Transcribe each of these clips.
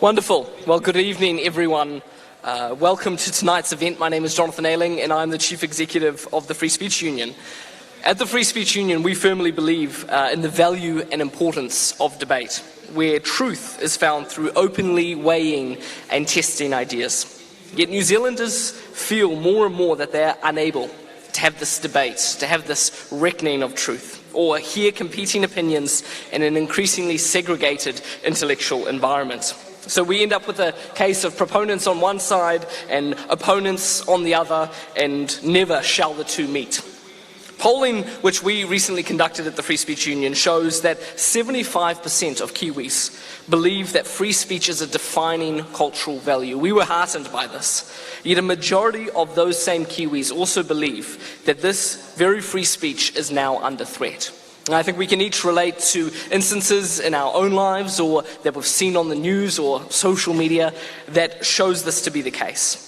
Wonderful. Well, good evening, everyone. Welcome to tonight's event. My name is Jonathan Ailing, and I'm the Chief Executive of the Free Speech Union. At the Free Speech Union, we firmly believe in the value and importance of debate, where truth is found through openly weighing and testing ideas. Yet New Zealanders feel more and more that they are unable to have this debate, to have this reckoning of truth, or hear competing opinions in an increasingly segregated intellectual environment. So we end up with a case of proponents on one side and opponents on the other, and never shall the two meet. Polling, which we recently conducted at the Free Speech Union, shows that 75% of Kiwis believe that free speech is a defining cultural value. We were heartened by this. Yet a majority of those same Kiwis also believe that this very free speech is now under threat. And I think we can each relate to instances in our own lives or that we've seen on the news or social media that shows this to be the case.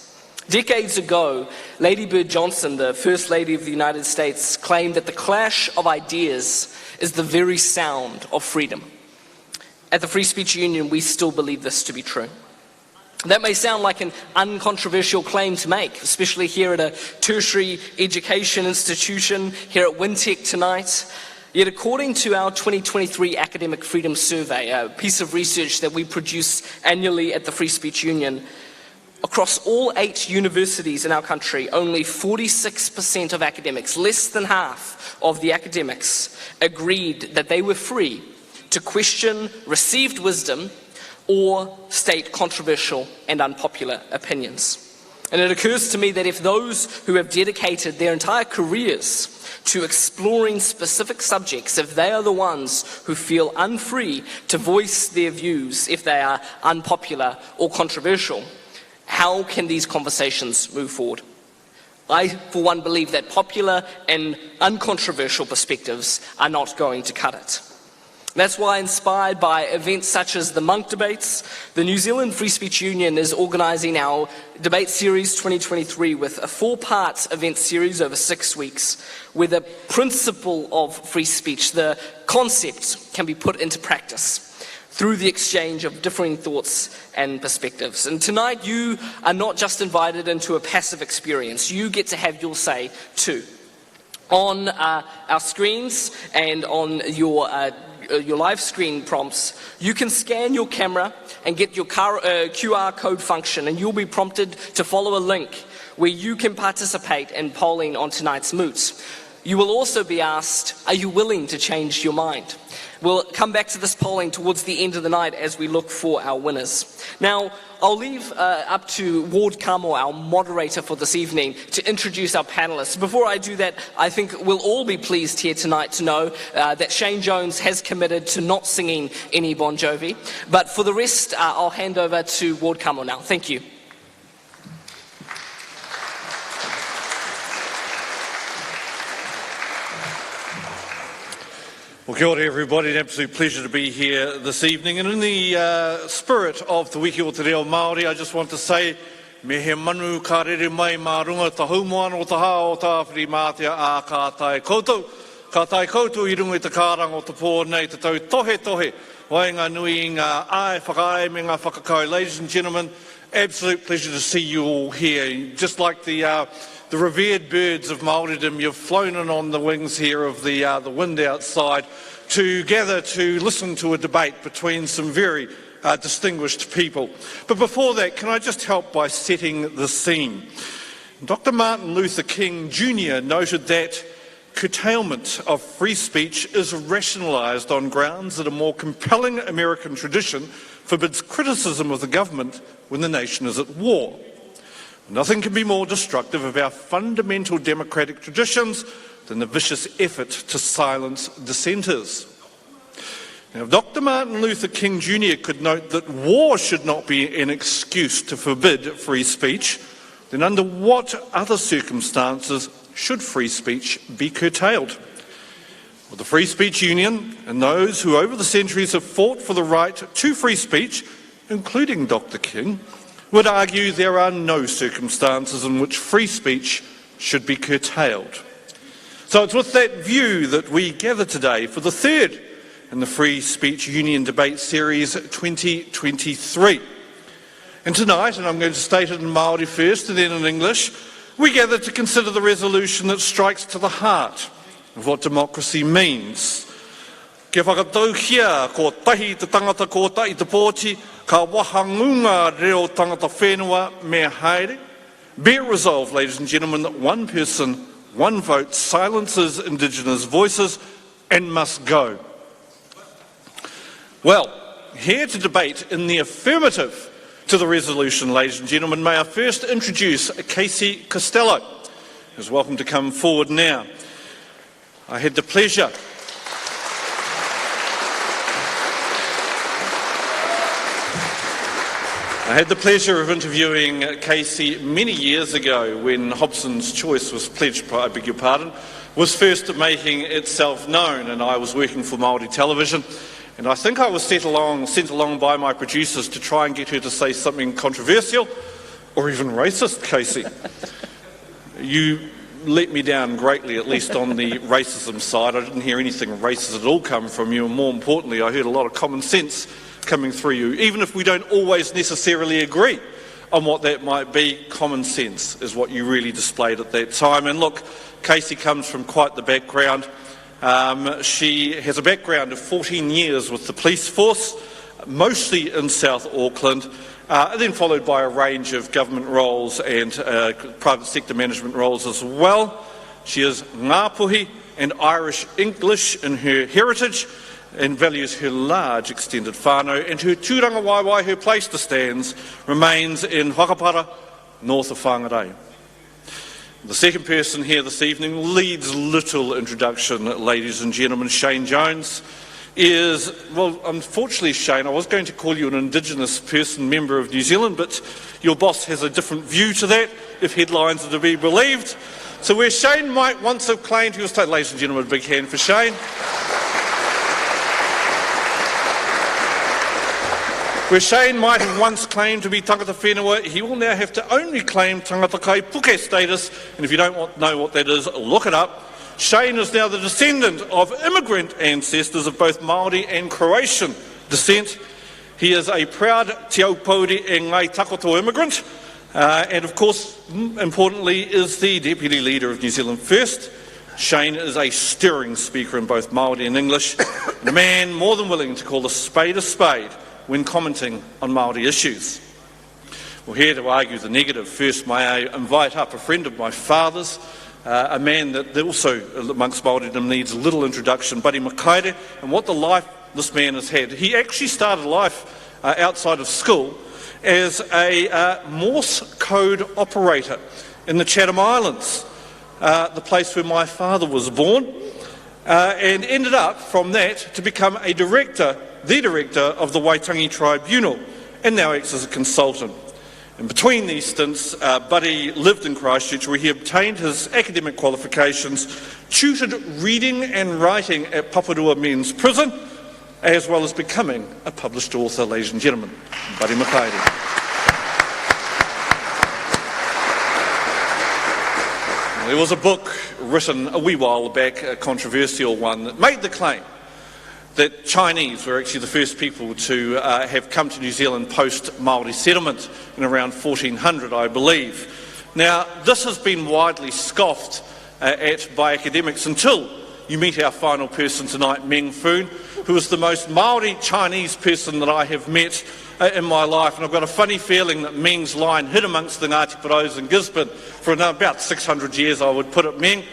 Decades ago, Lady Bird Johnson, the First Lady of the United States, claimed that the clash of ideas is the very sound of freedom. At the Free Speech Union, we still believe this to be true. That may sound like an uncontroversial claim to make, especially here at a tertiary education institution, here at Wintec tonight. Yet according to our 2023 Academic Freedom Survey, a piece of research that we produce annually at the Free Speech Union, across all 8 universities in our country, only 46% of academics, less than half of the academics, agreed that they were free to question received wisdom or state controversial and unpopular opinions. And it occurs to me that if those who have dedicated their entire careers to exploring specific subjects, if they are the ones who feel unfree to voice their views if they are unpopular or controversial, how can these conversations move forward? I, for one, believe that popular and uncontroversial perspectives are not going to cut it. That's why, inspired by events such as the Monk debates, the New Zealand Free Speech Union is organising our Debate Series 2023 with a 4-part event series over 6 weeks, where the principle of free speech, the concept, can be put into practice through the exchange of differing thoughts and perspectives. And tonight you are not just invited into a passive experience, you get to have your say too. On our screens and on your live screen prompts, you can scan your camera and get your QR code function, and you'll be prompted to follow a link where you can participate in polling on tonight's moots. You will also be asked, are you willing to change your mind? We'll come back to this polling towards the end of the night as we look for our winners. Now, I'll leave up to Ward Kamo, our moderator for this evening, to introduce our panellists. Before I do that, I think we'll all be pleased here tonight to know that Shane Jones has committed to not singing any Bon Jovi. But for the rest, I'll hand over to Ward Kamo now. Thank you. Well, kia ora everybody, an absolute pleasure to be here this evening. And in the spirit of the Wiki o Te Reo Māori, I just want to say, me he manu ka rere mai mā runga ta haumoana o ta hā o ta awhiri mātia a ka tai koutou. Ka tai koutou I runga I te kāranga o te pō nei te tau tohe tohe. Wainga nui I ngā ai whakaai me ngā whakakau. Ladies and gentlemen, absolute pleasure to see you all here. Just like the revered birds of Māoridom, you've flown in on the wings here of the wind outside to gather to listen to a debate between some very distinguished people. But before that, can I just help by setting the scene? Dr. Martin Luther King Jr. noted that curtailment of free speech is rationalised on grounds that a more compelling American tradition forbids criticism of the government when the nation is at war. Nothing can be more destructive of our fundamental democratic traditions than the vicious effort to silence dissenters. Now, if Dr. Martin Luther King Jr. could note that war should not be an excuse to forbid free speech, then under what other circumstances should free speech be curtailed? Well, the Free Speech Union and those who over the centuries have fought for the right to free speech, including Dr. King, would argue there are no circumstances in which free speech should be curtailed. So it's with that view that we gather today for the third in the Free Speech Union Debate Series 2023. And tonight, and I'm going to state it in Māori first and then in English, we gather to consider the resolution that strikes to the heart of what democracy means. Ke whakatauhia ko tahi te tangata ko tai te pōti, ka wahangunga reo tangata whenua me haere. Be it resolved, ladies and gentlemen, that one person, one vote silences indigenous voices and must go. Well, here to debate in the affirmative to the resolution, ladies and gentlemen, may I first introduce Casey Costello, who's welcome to come forward now. I had the pleasure of interviewing Casey many years ago when Hobson's Choice was pledged, I beg your pardon, was first making itself known, and I was working for Māori television. And I think I was sent along by my producers to try and get her to say something controversial or even racist, Casey. You let me down greatly, at least on the racism side. I didn't hear anything racist at all come from you, and more importantly, I heard a lot of common sense coming through you. Even if we don't always necessarily agree on what that might be, common sense is what you really displayed at that time. And look, Casey comes from quite the background. She has a background of 14 years with the police force, mostly in South Auckland, then followed by a range of government roles and private sector management roles as well. She is Ngāpuhi and Irish English in her heritage and values her large extended whānau, and her tūranga waiwai, her place to stands, remains in Whakapara, north of Whangarei. The second person here this evening leads little introduction, ladies and gentlemen. Shane Jones is, well, unfortunately, Shane, I was going to call you an Indigenous person, member of New Zealand, but your boss has a different view to that, if headlines are to be believed. So where Shane might once have claimed he was, ladies and gentlemen, a big hand for Shane. Where Shane might have once claimed to be tangata whenua, he will now have to only claim tangata kai puke status, and if you don't know what that is, look it up. Shane is now the descendant of immigrant ancestors of both Māori and Croatian descent. He is a proud Te Aupauri e Ngai Takoto immigrant, and of course, importantly, is the Deputy Leader of New Zealand First. Shane is a stirring speaker in both Māori and English, and a man more than willing to call a spade when commenting on Māori issues. Well, here to argue the negative, first may I invite up a friend of my father's, a man that also amongst Māoridom needs little introduction, Buddy Mikaere, and what the life this man has had. He actually started life outside of school as a Morse code operator in the Chatham Islands, the place where my father was born, and ended up from that to become the director of the Waitangi Tribunal, and now acts as a consultant. And between these stints, Buddy lived in Christchurch, where he obtained his academic qualifications, tutored reading and writing at Paparua Men's Prison, as well as becoming a published author, ladies and gentlemen, Buddy Mikaere. There was a book written a wee while back, a controversial one, that made the claim that Chinese were actually the first people to have come to New Zealand post-Māori settlement in around 1400, I believe. Now, this has been widely scoffed at by academics until you meet our final person tonight, Meng Foon, who is the most Māori Chinese person that I have met in my life. And I've got a funny feeling that Meng's line hid amongst the Ngāti Paros in Gisborne for about 600 years, I would put it, Meng.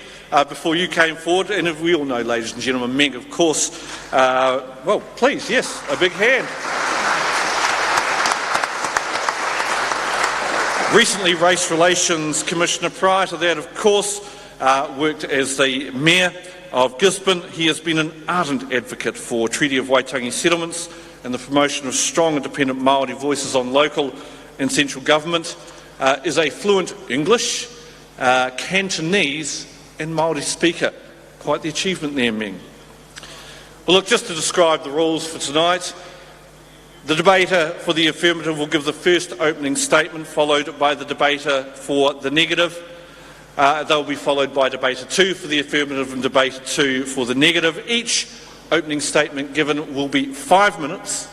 Before you came forward, and as we all know, ladies and gentlemen, Meng, of course, well, please, yes, a big hand. Recently, Race Relations Commissioner. Prior to that, of course, worked as the Mayor of Gisborne. He has been an ardent advocate for Treaty of Waitangi settlements and the promotion of strong independent Māori voices on local and central government, is a fluent English, Cantonese and Māori speaker. Quite the achievement there, Meng. Well, look, just to describe the rules for tonight, the debater for the affirmative will give the first opening statement, followed by the debater for the negative. They'll be followed by debater 2 for the affirmative and debater 2 for the negative, each opening statement given will be 5 minutes,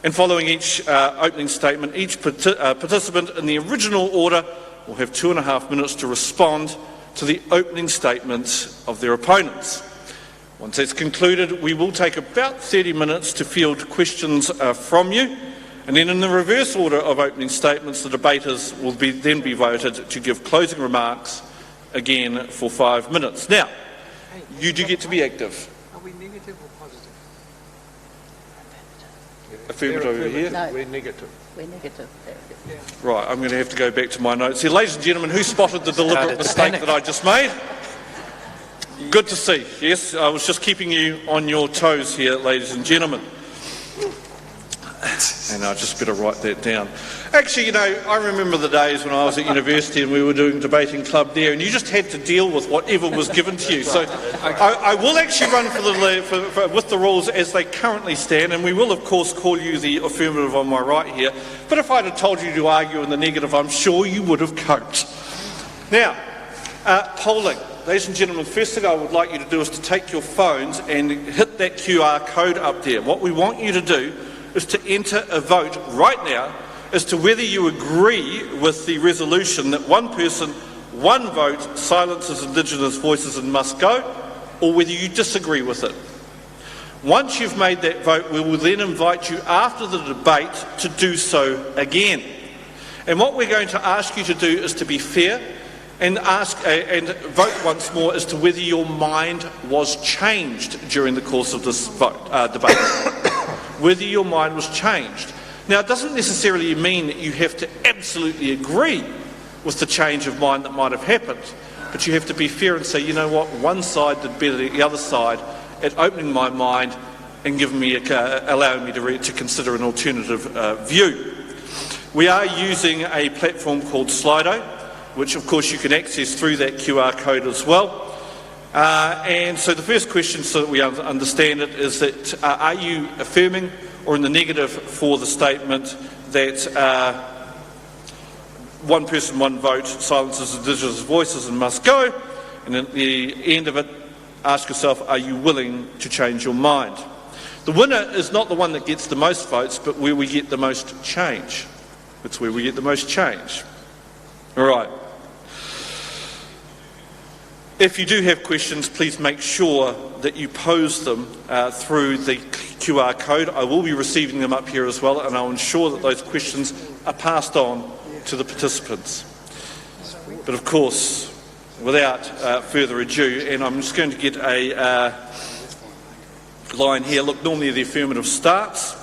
and following each opening statement, each participant in the original order will have 2.5 minutes to respond to the opening statements of their opponents. Once that's concluded, we will take about 30 minutes to field questions from you, and then in the reverse order of opening statements, the debaters will then be voted to give closing remarks again for 5 minutes. Now, you do get to be active. Are we negative or positive? Affirmative over here. No, We're negative. we're negative. Right, I'm going to have to go back to my notes here. Ladies and gentlemen, who spotted the deliberate mistake that I just made? Good to see. Yes, I was just keeping you on your toes here, ladies and gentlemen. And I just better write that down. Actually, you know, I remember the days when I was at university and we were doing debating club there, and you just had to deal with whatever was given to you. So I will actually run with the rules as they currently stand, and we will, of course, call you the affirmative on my right here. But if I'd have told you to argue in the negative, I'm sure you would have coped. Now, polling. Ladies and gentlemen, the first thing I would like you to do is to take your phones and hit that QR code up there. What we want you to do is to enter a vote right now as to whether you agree with the resolution that one person, one vote silences Indigenous voices and must go, or whether you disagree with it. Once you've made that vote, we will then invite you after the debate to do so again. And what we're going to ask you to do is to be fair and vote once more as to whether your mind was changed during the course of this debate. Whether your mind was changed. Now, it doesn't necessarily mean that you have to absolutely agree with the change of mind that might have happened, but you have to be fair and say, you know what, one side did better than the other side at opening my mind and giving me allowing me to consider an alternative view. We are using a platform called Slido, which of course you can access through that QR code as well. And so the first question, so that we understand it, is that are you affirming or in the negative for the statement that one person, one vote silences Indigenous voices and must go? And at the end of it, ask yourself, are you willing to change your mind? The winner is not the one that gets the most votes, but where we get the most change. It's where we get the most change. All right. If you do have questions, please make sure that you pose them through the QR code. I will be receiving them up here as well, and I'll ensure that those questions are passed on to the participants. But of course, without further ado, and I'm just going to get a line here. Look, normally the affirmative starts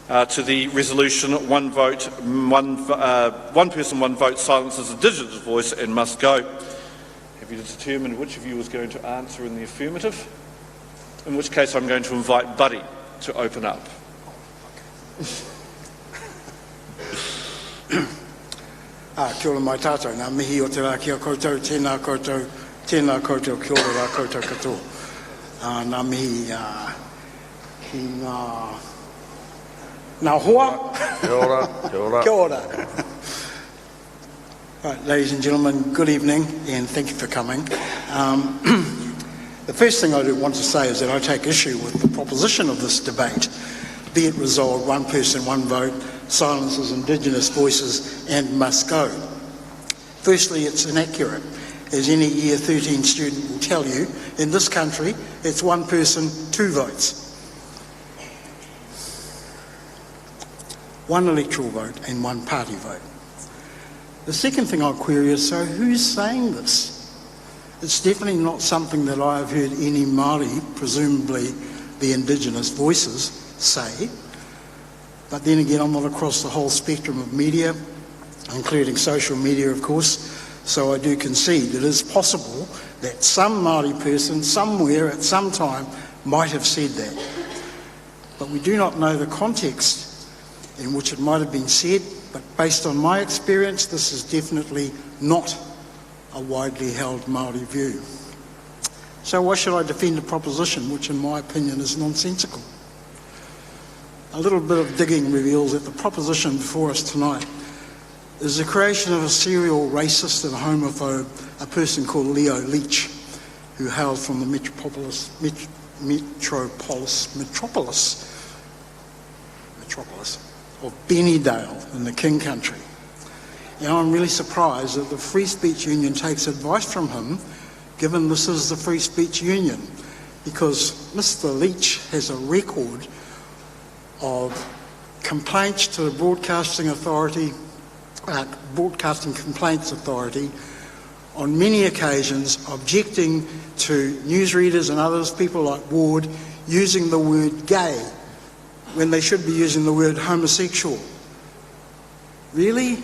to the resolution, one vote, one person, one vote silences Indigenous voice and must go. Have you determined which of you is going to answer in the affirmative? In which case I'm going to invite Buddy to open up. Kia ora mai tātou, nā mihi o te rā kia koutou, tēnā koutou, kia ora rā koutou katoa. Nā mihi ki ngā hoa. Kia ora, kia ora. Kia ora. Right, ladies and gentlemen, good evening and thank you for coming. The first thing I do want to say is that I take issue with the proposition of this debate, be it resolved, one person, one vote, silences Indigenous voices and must go. Firstly, it's inaccurate. As any Year 13 student will tell you, in this country, it's one person, two votes. One electoral vote and one party vote. The second thing I'll query is, so who's saying this? It's definitely not something that I have heard any Māori, presumably the Indigenous voices, say. But then again, I'm not across the whole spectrum of media, including social media, of course, so I do concede it is possible that some Māori person somewhere at some time might have said that. But we do not know the context in which it might have been said, but based on my experience, this is definitely not a widely held Māori view. So why should I defend a proposition which in my opinion is nonsensical? A little bit of digging reveals that the proposition before us tonight is the creation of a serial racist and homophobe, a person called Leo Leach, who hailed from the metropolis of Benidale in the King Country. And I'm really surprised that the Free Speech Union takes advice from him, given this is the Free Speech Union, because Mr. Leach has a record of complaints to the Broadcasting Complaints Authority on many occasions, objecting to newsreaders and others, people like Ward, using the word gay when they should be using the word homosexual. Really?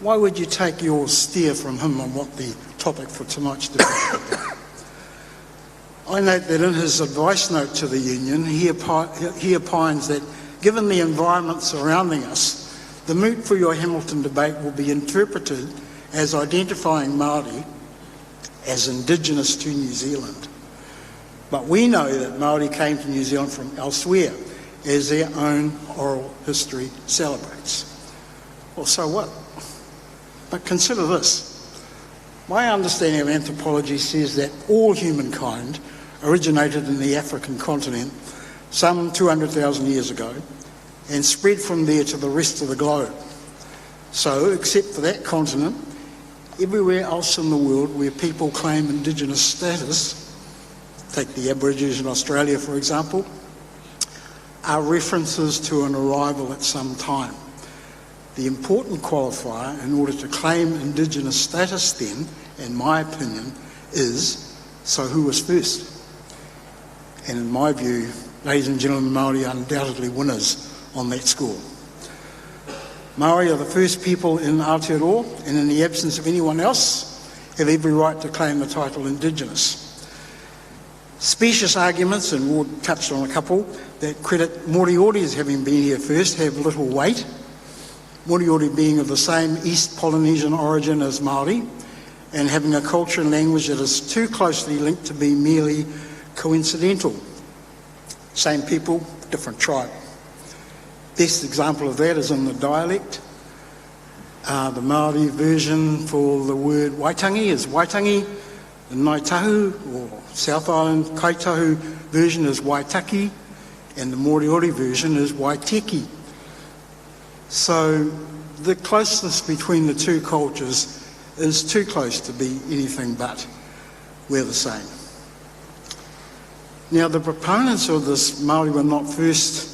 Why would you take your steer from him on what the topic for tonight's debate is about? I note that in his advice note to the union, he opines that given the environment surrounding us, the moot for your Hamilton debate will be interpreted as identifying Māori as indigenous to New Zealand. But we know that Māori came to New Zealand from elsewhere, as their own oral history celebrates. Well, so what? But consider this. My understanding of anthropology says that all humankind originated in the African continent some 200,000 years ago and spread from there to the rest of the globe. So, except for that continent, everywhere else in the world where people claim indigenous status, take the Aborigines in Australia for example, are references to an arrival at some time. The important qualifier in order to claim indigenous status then, in my opinion, is, so who was first? And in my view, ladies and gentlemen, Māori are undoubtedly winners on that score. Māori are the first people in Aotearoa, and in the absence of anyone else, have every right to claim the title indigenous. Specious arguments, and Ward touched on a couple, that credit Moriori as having been here first have little weight. Moriori being of the same East Polynesian origin as Māori, and having a culture and language that is too closely linked to be merely coincidental. Same people, different tribe. Best example of that is in the dialect. The Māori version for the word Waitangi is Waitangi. The Ngaitahu, or South Island Kaitahu version is Waitaki, and the Moriori version is Waiteki. So the closeness between the two cultures is too close to be anything but. We're the same. Now, the proponents of this Māori were not first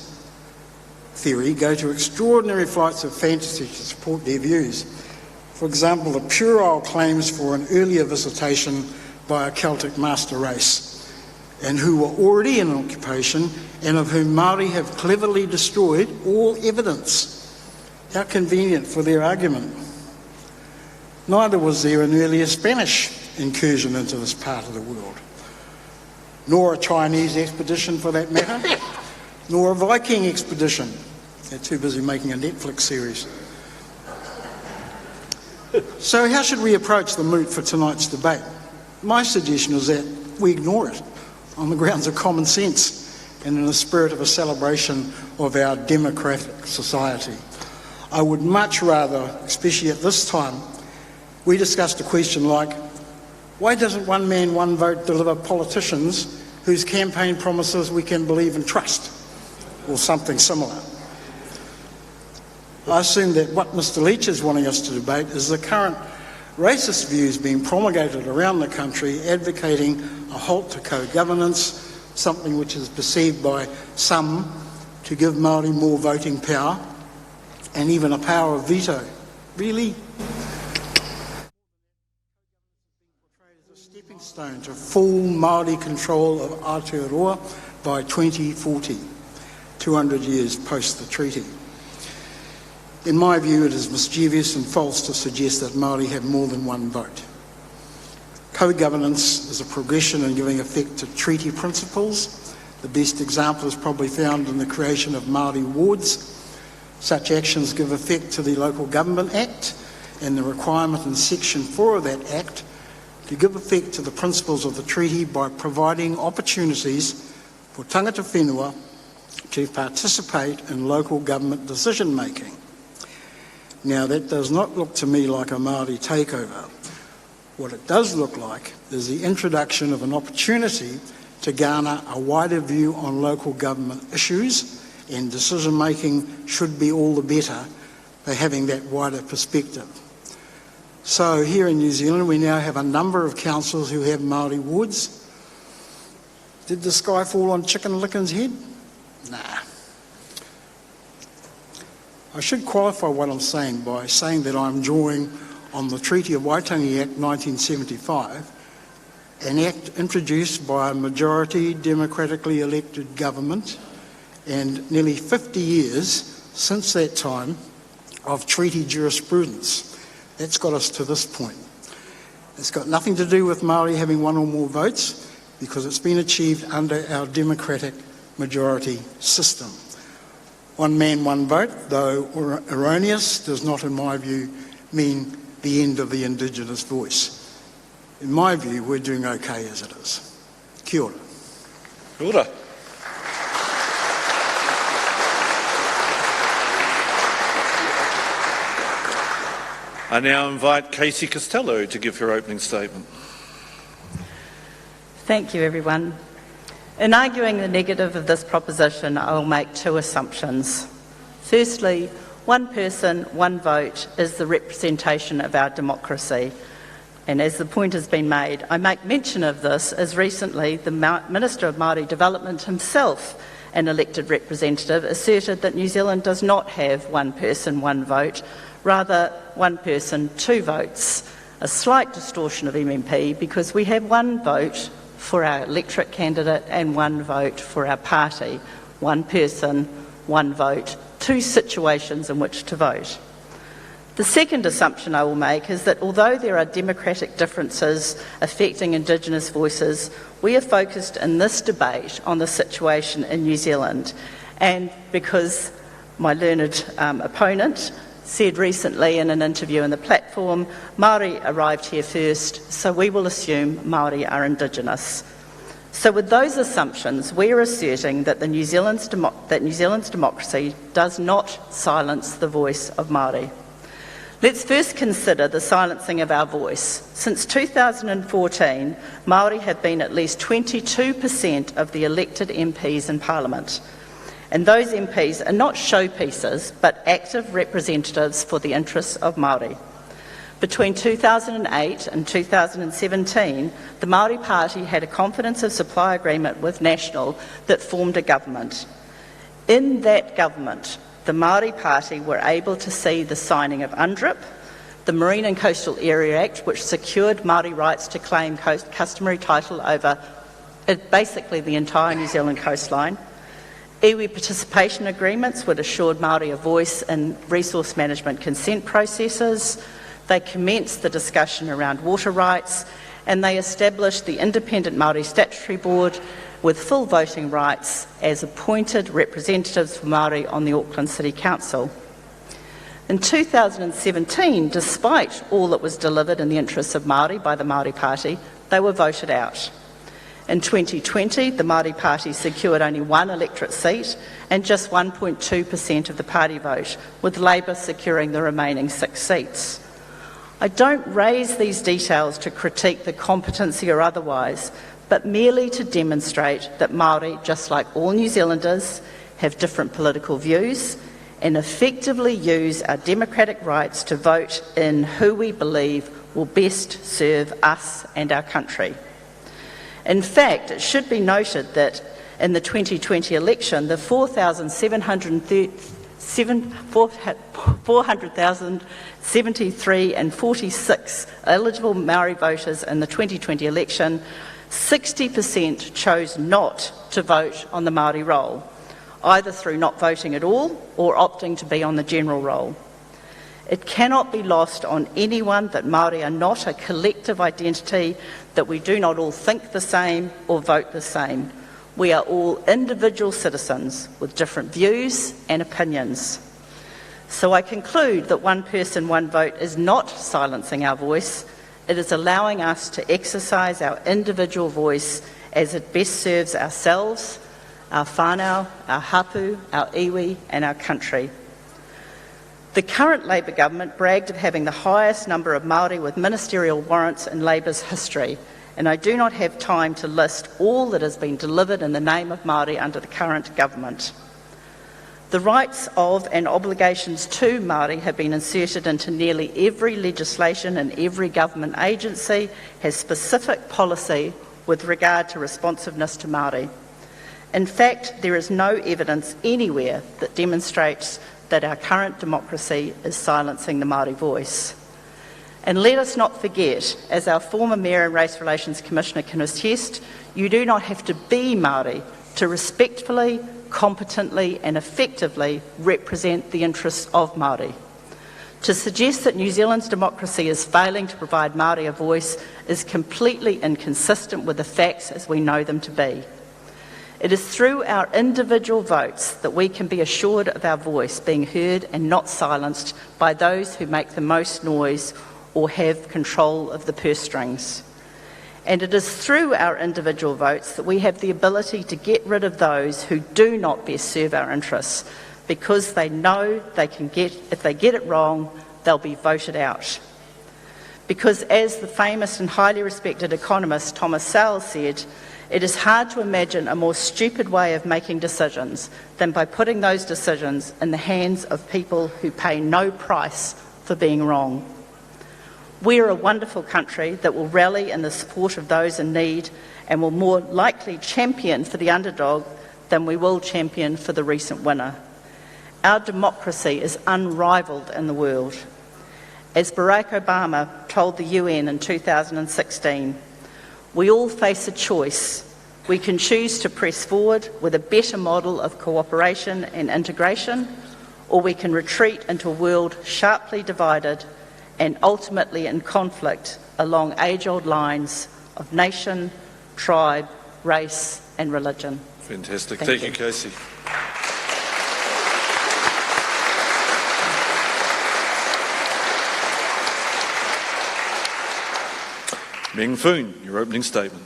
theory go to extraordinary flights of fantasy to support their views. For example, the puerile claims for an earlier visitation by a Celtic master race, and who were already in occupation, and of whom Māori have cleverly destroyed all evidence. How convenient for their argument. Neither was there an earlier Spanish incursion into this part of the world, nor a Chinese expedition for that matter, nor a Viking expedition. They're too busy making a Netflix series. So how should we approach the moot for tonight's debate? My suggestion is that we ignore it on the grounds of common sense and in the spirit of a celebration of our democratic society. I would much rather, especially at this time, we discussed a question like, why doesn't one man, one vote deliver politicians whose campaign promises we can believe and trust, or something similar? I assume that what Mr. Leach is wanting us to debate is the current racist views being promulgated around the country advocating a halt to co-governance, something which is perceived by some to give Māori more voting power and even a power of veto. Really? As a stepping stone to full Māori control of Aotearoa by 2040, 200 years post the treaty. In my view, it is mischievous and false to suggest that Māori have more than one vote. Co-governance is a progression in giving effect to treaty principles. The best example is probably found in the creation of Māori wards. Such actions give effect to the Local Government Act and the requirement in Section 4 of that Act to give effect to the principles of the treaty by providing opportunities for tangata whenua to participate in local government decision making. Now, that does not look to me like a Māori takeover. What it does look like is the introduction of an opportunity to to garner a wider view on local government issues, and decision-making should be all the better for having that wider perspective. So here in New Zealand, we now have a number of councils who have Māori wards. Did the sky fall on Chicken Licken's head? Nah. I should qualify what I'm saying by saying that I'm drawing on the Treaty of Waitangi Act 1975, an act introduced by a majority democratically elected government, and nearly 50 years since that time of treaty jurisprudence. That's got us to this point. It's got nothing to do with Māori having one or more votes, because it's been achieved under our democratic majority system. One man, one vote, though erroneous, does not, in my view, mean the end of the indigenous voice. In my view, we're doing okay as it is. Kia ora. Kia ora. I now invite Casey Costello to give her opening statement. Thank you, everyone. In arguing the negative of this proposition, I will make two assumptions. Firstly, one person, one vote is the representation of our democracy. And as the point has been made, I make mention of this as recently the Minister of Māori Development himself, an elected representative, asserted that New Zealand does not have one person, one vote, rather one person, two votes, a slight distortion of MMP because we have one vote for our electorate candidate and one vote for our party. One person, one vote, two situations in which to vote. The second assumption I will make is that although there are democratic differences affecting Indigenous voices, we are focused in this debate on the situation in New Zealand. And because my learned opponent said recently in an interview in the platform, Māori arrived here first, so we will assume Māori are Indigenous. So with those assumptions, we are asserting that New Zealand's democracy does not silence the voice of Māori. Let's first consider the silencing of our voice. Since 2014, Māori have been at least 22% of the elected MPs in Parliament. And those MPs are not showpieces, but active representatives for the interests of Māori. Between 2008 and 2017, the Māori Party had a confidence of supply agreement with National that formed a government. In that government, the Māori Party were able to see the signing of UNDRIP, the Marine and Coastal Area Act, which secured Māori rights to claim customary title over basically the entire New Zealand coastline. Iwi participation agreements would assured Māori a voice in resource management consent processes. They commenced the discussion around water rights, and they established the Independent Māori Statutory Board with full voting rights as appointed representatives for Māori on the Auckland City Council. In 2017, despite all that was delivered in the interests of Māori by the Māori Party, they were voted out. In 2020, the Māori Party secured only one electorate seat and just 1.2% of the party vote, with Labour securing the remaining 6 seats. I don't raise these details to critique the competency or otherwise, but merely to demonstrate that Māori, just like all New Zealanders, have different political views and effectively use our democratic rights to vote in who we believe will best serve us and our country. In fact, it should be noted that in the 2020 election, the 473 and 46 eligible Māori voters in the 2020 election, 60% chose not to vote on the Māori roll, either through not voting at all or opting to be on the general roll. It cannot be lost on anyone that Māori are not a collective identity, that we do not all think the same or vote the same. We are all individual citizens with different views and opinions. So I conclude that one person, one vote is not silencing our voice. It is allowing us to exercise our individual voice as it best serves ourselves, our whānau, our hapu, our iwi and our country. The current Labour government bragged of having the highest number of Māori with ministerial warrants in Labour's history, and I do not have time to list all that has been delivered in the name of Māori under the current government. The rights of and obligations to Māori have been inserted into nearly every legislation, and every government agency has specific policy with regard to responsiveness to Māori. In fact, there is no evidence anywhere that demonstrates that our current democracy is silencing the Māori voice. And let us not forget, as our former Mayor and Race Relations Commissioner can attest, you do not have to be Māori to respectfully, competently and effectively represent the interests of Māori. To suggest that New Zealand's democracy is failing to provide Māori a voice is completely inconsistent with the facts as we know them to be. It is through our individual votes that we can be assured of our voice being heard and not silenced by those who make the most noise or have control of the purse strings. And it is through our individual votes that we have the ability to get rid of those who do not best serve our interests, because they know if they get it wrong, they'll be voted out. Because as the famous and highly respected economist Thomas Sowell said, it is hard to imagine a more stupid way of making decisions than by putting those decisions in the hands of people who pay no price for being wrong. We are a wonderful country that will rally in the support of those in need and will more likely champion for the underdog than we will champion for the recent winner. Our democracy is unrivalled in the world. As Barack Obama told the UN in 2016, we all face a choice. We can choose to press forward with a better model of cooperation and integration, or we can retreat into a world sharply divided and ultimately in conflict along age-old lines of nation, tribe, race and religion. Fantastic. Thank you, Casey. Meng Foon, your opening statement.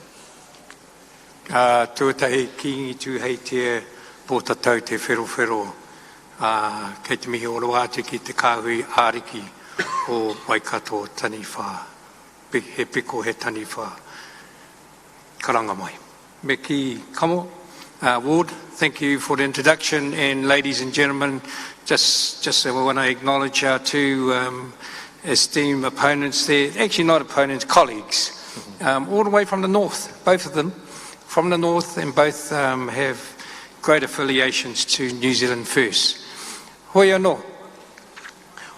Tuatahi ki tu hei te pōtatau te whero, kei te mihi oro atu ki te kāhui āriki o Waikato taniwha, he piko he taniwha, karanga mai. Me ki Kamo, Ward, thank you for the introduction, and ladies and gentlemen, just I want to acknowledge our two esteemed opponents there, actually not opponents, colleagues, all the way from the north, both of them from the north, and both have great affiliations to New Zealand First. Hoi anō.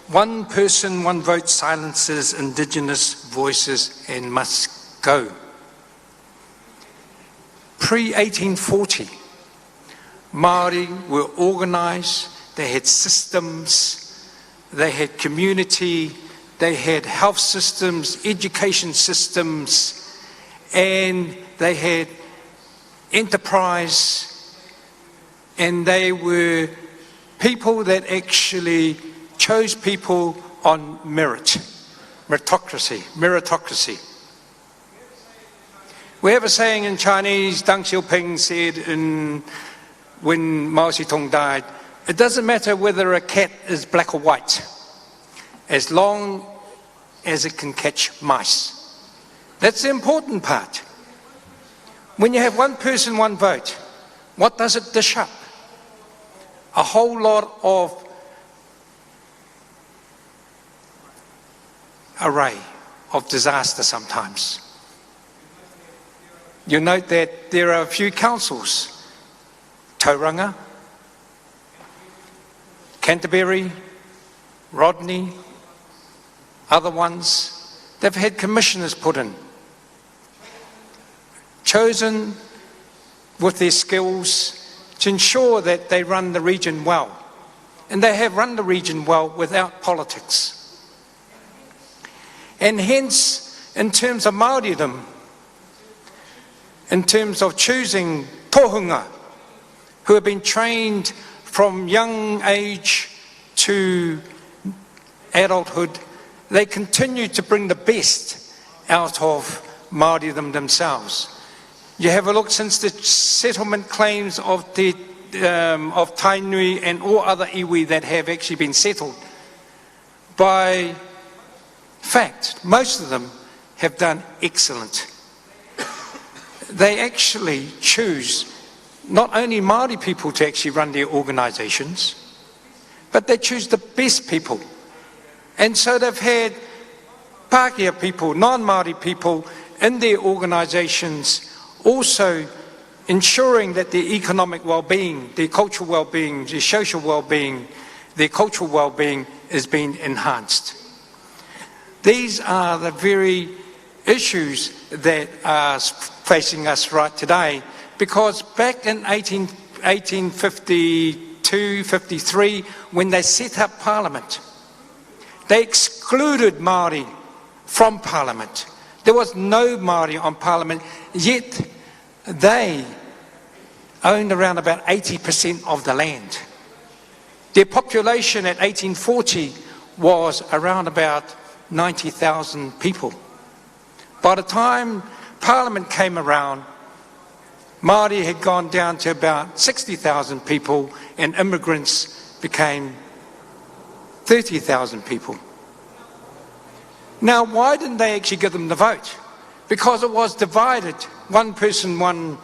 One person, one vote silences indigenous voices and must go. Pre-1840, Māori were organised, they had systems, they had community, they had health systems, education systems, and they had enterprise, and they were people that actually chose people on meritocracy. We have a saying in Chinese, Deng Xiaoping said when Mao Zedong died, it doesn't matter whether a cat is black or white, as long as it can catch mice. That's the important part. When you have one person, one vote, what does it dish up? A whole lot of array of disaster sometimes. You'll note that there are a few councils, Tauranga, Canterbury, Rodney, other ones, they've had commissioners put in, chosen with their skills to ensure that they run the region well. And they have run the region well without politics. And hence, in terms of Māoridom, in terms of choosing tohunga, who have been trained from young age to adulthood, they continue to bring the best out of Māoridom themselves. You have a look since the settlement claims of Tainui and all other iwi that have actually been settled. By fact, most of them have done excellent. they actually choose not only Māori people to actually run their organisations, but they choose the best people. And so they've had Pākehā people, non-Māori people in their organisations, also ensuring that their economic well-being, their cultural well-being, their social well-being, their cultural well-being is being enhanced. These are the very issues that are facing us right today, because back in 1852, 53, when they set up Parliament, they excluded Māori from Parliament. There was no Māori on Parliament, yet they owned around about 80% of the land. Their population at 1840 was around about 90,000 people. By the time Parliament came around, Māori had gone down to about 60,000 people, and immigrants became 30,000 people. Now, why didn't they actually give them the vote? Because it was divided, one person, one.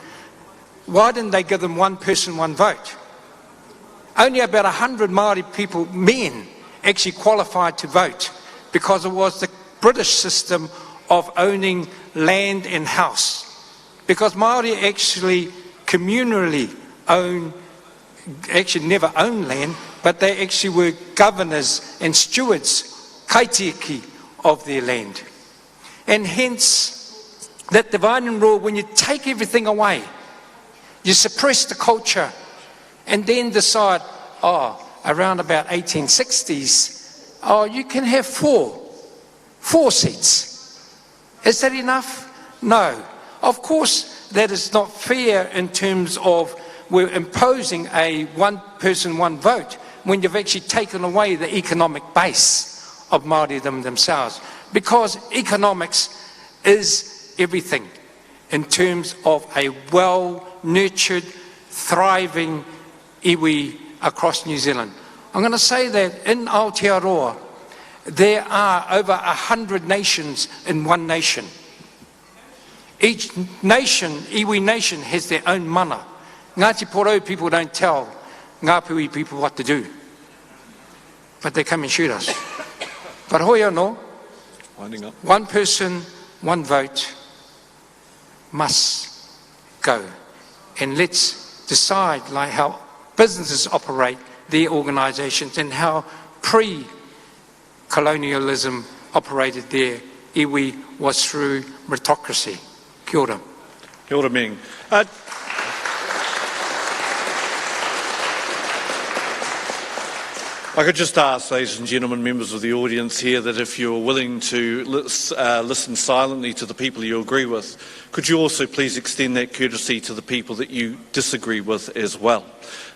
Why didn't they give them one person, one vote? Only about 100 Māori people, men, actually qualified to vote, because it was the British system of owning land and house. Because Māori actually communally never owned land, but they actually were governors and stewards, kaitiaki, of their land. And hence, that divide and rule, when you take everything away, you suppress the culture, and then decide, around about 1860s, you can have four seats. Is that enough? No. Of course, that is not fair in terms of we're imposing a one person, one vote, when you've actually taken away the economic base of Māoridom themselves. Because economics is everything in terms of a well-nurtured, thriving iwi across New Zealand. I'm going to say that in Aotearoa, there are over 100 nations in one nation. Each nation, iwi nation, has their own mana. Ngāti Porou people don't tell Ngāpuhi people what to do, but they come and shoot us. But hoi anō, one person, one vote must go. And let's decide like how businesses operate their organisations and how pre-colonialism operated their iwi was through meritocracy. Kia ora. Kia ora, Meng. I could just ask, ladies and gentlemen, members of the audience here, that if you're willing to listen silently to the people you agree with, could you also please extend that courtesy to the people that you disagree with as well?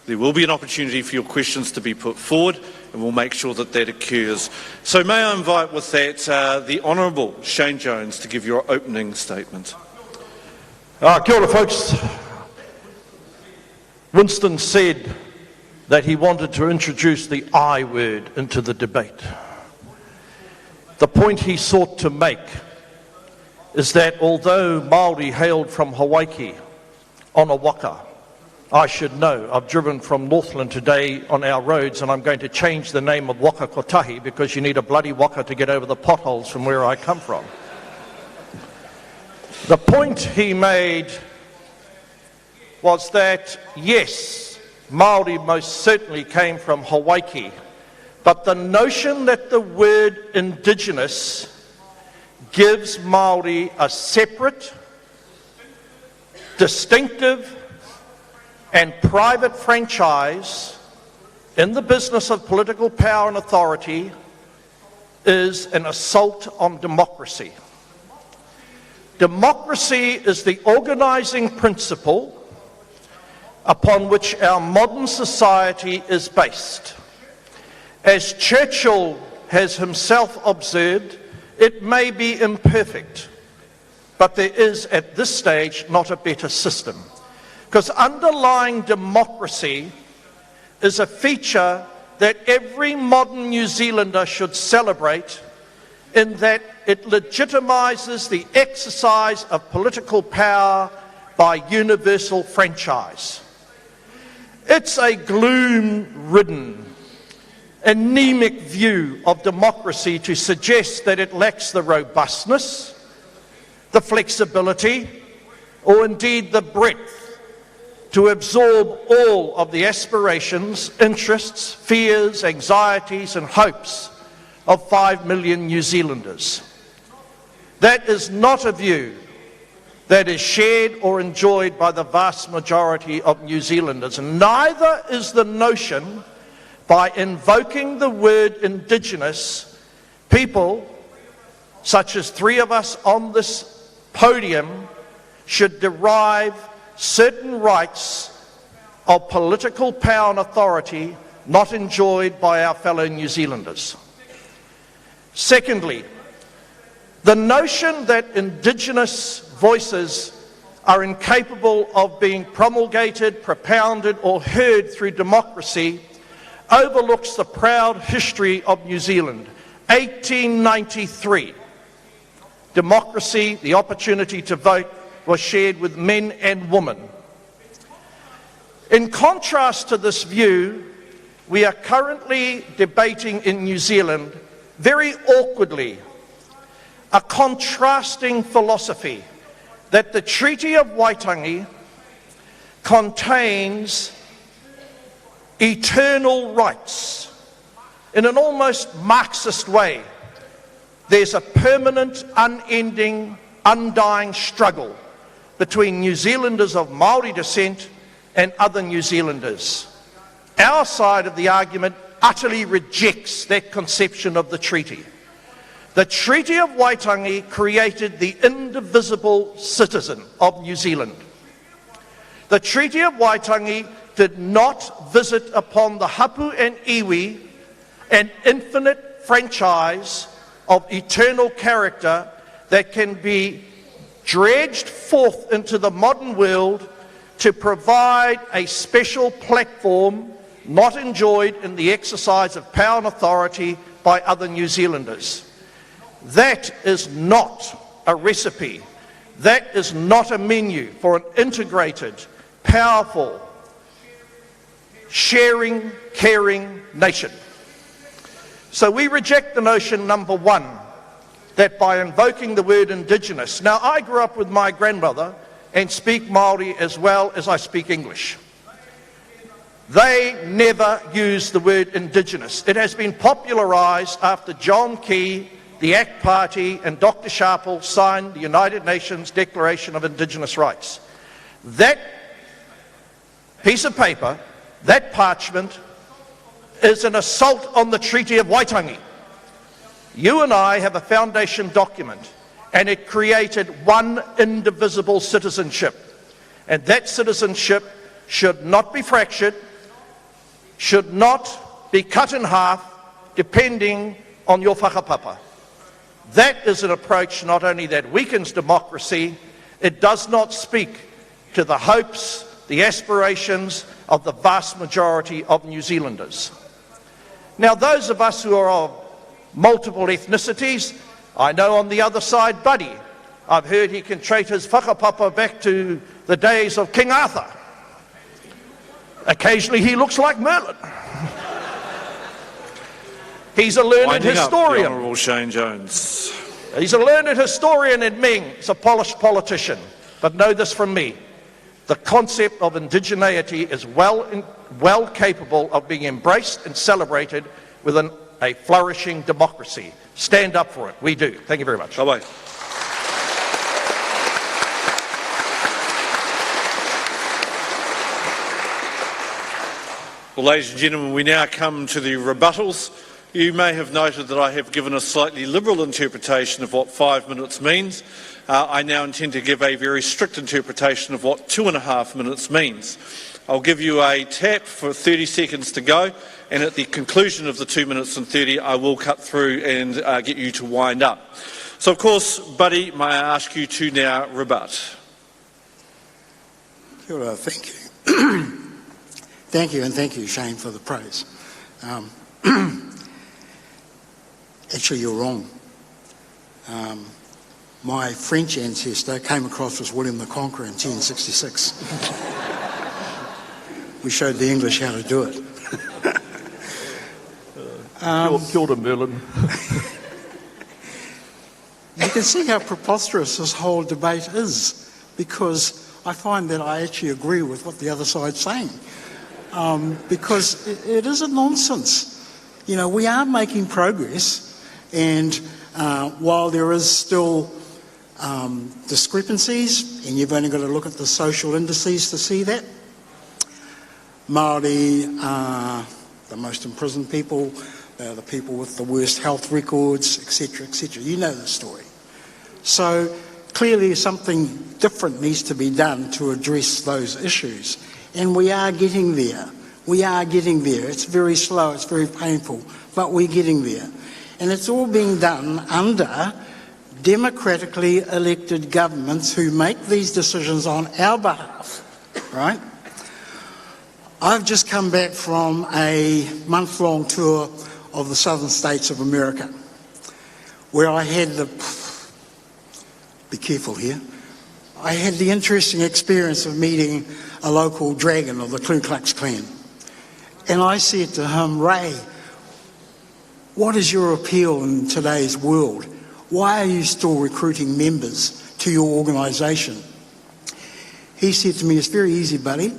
There will be an opportunity for your questions to be put forward, and we'll make sure that that occurs. So may I invite with that the Honourable Shane Jones to give your opening statement. Kia ora, folks. Winston said that he wanted to introduce the I word into the debate. The point he sought to make is that although Māori hailed from Hawaii on a waka, I should know. I've driven from Northland today on our roads, and I'm going to change the name of Waka Kotahi because you need a bloody waka to get over the potholes from where I come from. The point he made was that, yes, Māori most certainly came from Hawaii, but the notion that the word indigenous gives Māori a separate, distinctive and private franchise in the business of political power and authority is an assault on democracy. Democracy is the organising principle upon which our modern society is based. As Churchill has himself observed, it may be imperfect, but there is at this stage not a better system. Because underlying democracy is a feature that every modern New Zealander should celebrate, in that it legitimises the exercise of political power by universal franchise. It's a gloom-ridden, anemic view of democracy to suggest that it lacks the robustness, the flexibility, or indeed the breadth to absorb all of the aspirations, interests, fears, anxieties and hopes of 5 million New Zealanders. That is not a view that is shared or enjoyed by the vast majority of New Zealanders. Neither is the notion by invoking the word indigenous, people, such as 3 of us on this podium, should derive certain rights of political power and authority not enjoyed by our fellow New Zealanders. Secondly, the notion that indigenous voices are incapable of being promulgated, propounded or heard through democracy overlooks the proud history of New Zealand. 1893, democracy, the opportunity to vote, was shared with men and women. In contrast to this view, we are currently debating in New Zealand, very awkwardly, a contrasting philosophy that the Treaty of Waitangi contains eternal rights. In an almost Marxist way, there's a permanent, unending, undying struggle between New Zealanders of Māori descent and other New Zealanders. Our side of the argument utterly rejects that conception of the treaty. The Treaty of Waitangi created the indivisible citizen of New Zealand. The Treaty of Waitangi did not visit upon the hapu and iwi an infinite franchise of eternal character that can be dredged forth into the modern world to provide a special platform not enjoyed in the exercise of power and authority by other New Zealanders. That is not a recipe. That is not a menu for an integrated, powerful, sharing, caring nation. So we reject the notion, number one, that by invoking the word indigenous. Now, I grew up with my grandmother and speak Māori as well as I speak English. They never used the word indigenous. It has been popularised after John Key, the ACT Party and Dr. Sharple signed the United Nations Declaration of Indigenous Rights. That piece of paper, that parchment, is an assault on the Treaty of Waitangi. You and I have a foundation document, and it created one indivisible citizenship. And that citizenship should not be fractured, should not be cut in half, depending on your whakapapa. That is an approach not only that weakens democracy, it does not speak to the hopes, the aspirations of the vast majority of New Zealanders. Now, those of us who are of multiple ethnicities, I know on the other side, Buddy, I've heard he can trace his whakapapa back to the days of King Arthur. Occasionally he looks like Merlin. He's a learned historian. Honourable Shane Jones. He's a learned historian, and Meng is a polished politician. But know this from me, the concept of indigeneity is well capable of being embraced and celebrated within a flourishing democracy. Stand up for it. We do. Thank you very much. Bye-bye. Well, ladies and gentlemen, we now come to the rebuttals. You may have noted that I have given a slightly liberal interpretation of what 5 minutes means. I now intend to give a very strict interpretation of what 2.5 minutes means. I'll give you a tap for 30 seconds to go, and at the conclusion of the 2 minutes and 30, I will cut through and get you to wind up. So, of course, Buddy, may I ask you to now rebut? Kia ora, thank you. Thank you, and thank you, Shane, for the praise. Actually, you're wrong. my French ancestor came across as William the Conqueror in 1066. We showed the English how to do it. Kia ora, Merlin. You can see how preposterous this whole debate is, because I find that I actually agree with what the other side's saying, because it is a nonsense. You know, we are making progress, and while there is still discrepancies, and you've only got to look at the social indices to see that, Māori are the most imprisoned people, they're the people with the worst health records, etc., etc. You know the story. So clearly something different needs to be done to address those issues. And we are getting there. We are getting there. It's very slow, it's very painful, but we're getting there. And it's all being done under democratically elected governments who make these decisions on our behalf, right? I've just come back from a month-long tour of the southern states of America, where I had the, be careful here, I had the interesting experience of meeting a local dragon of the Ku Klux Klan. And I said to him, Ray, what is your appeal in today's world? Why are you still recruiting members to your organisation? He said to me, it's very easy, buddy.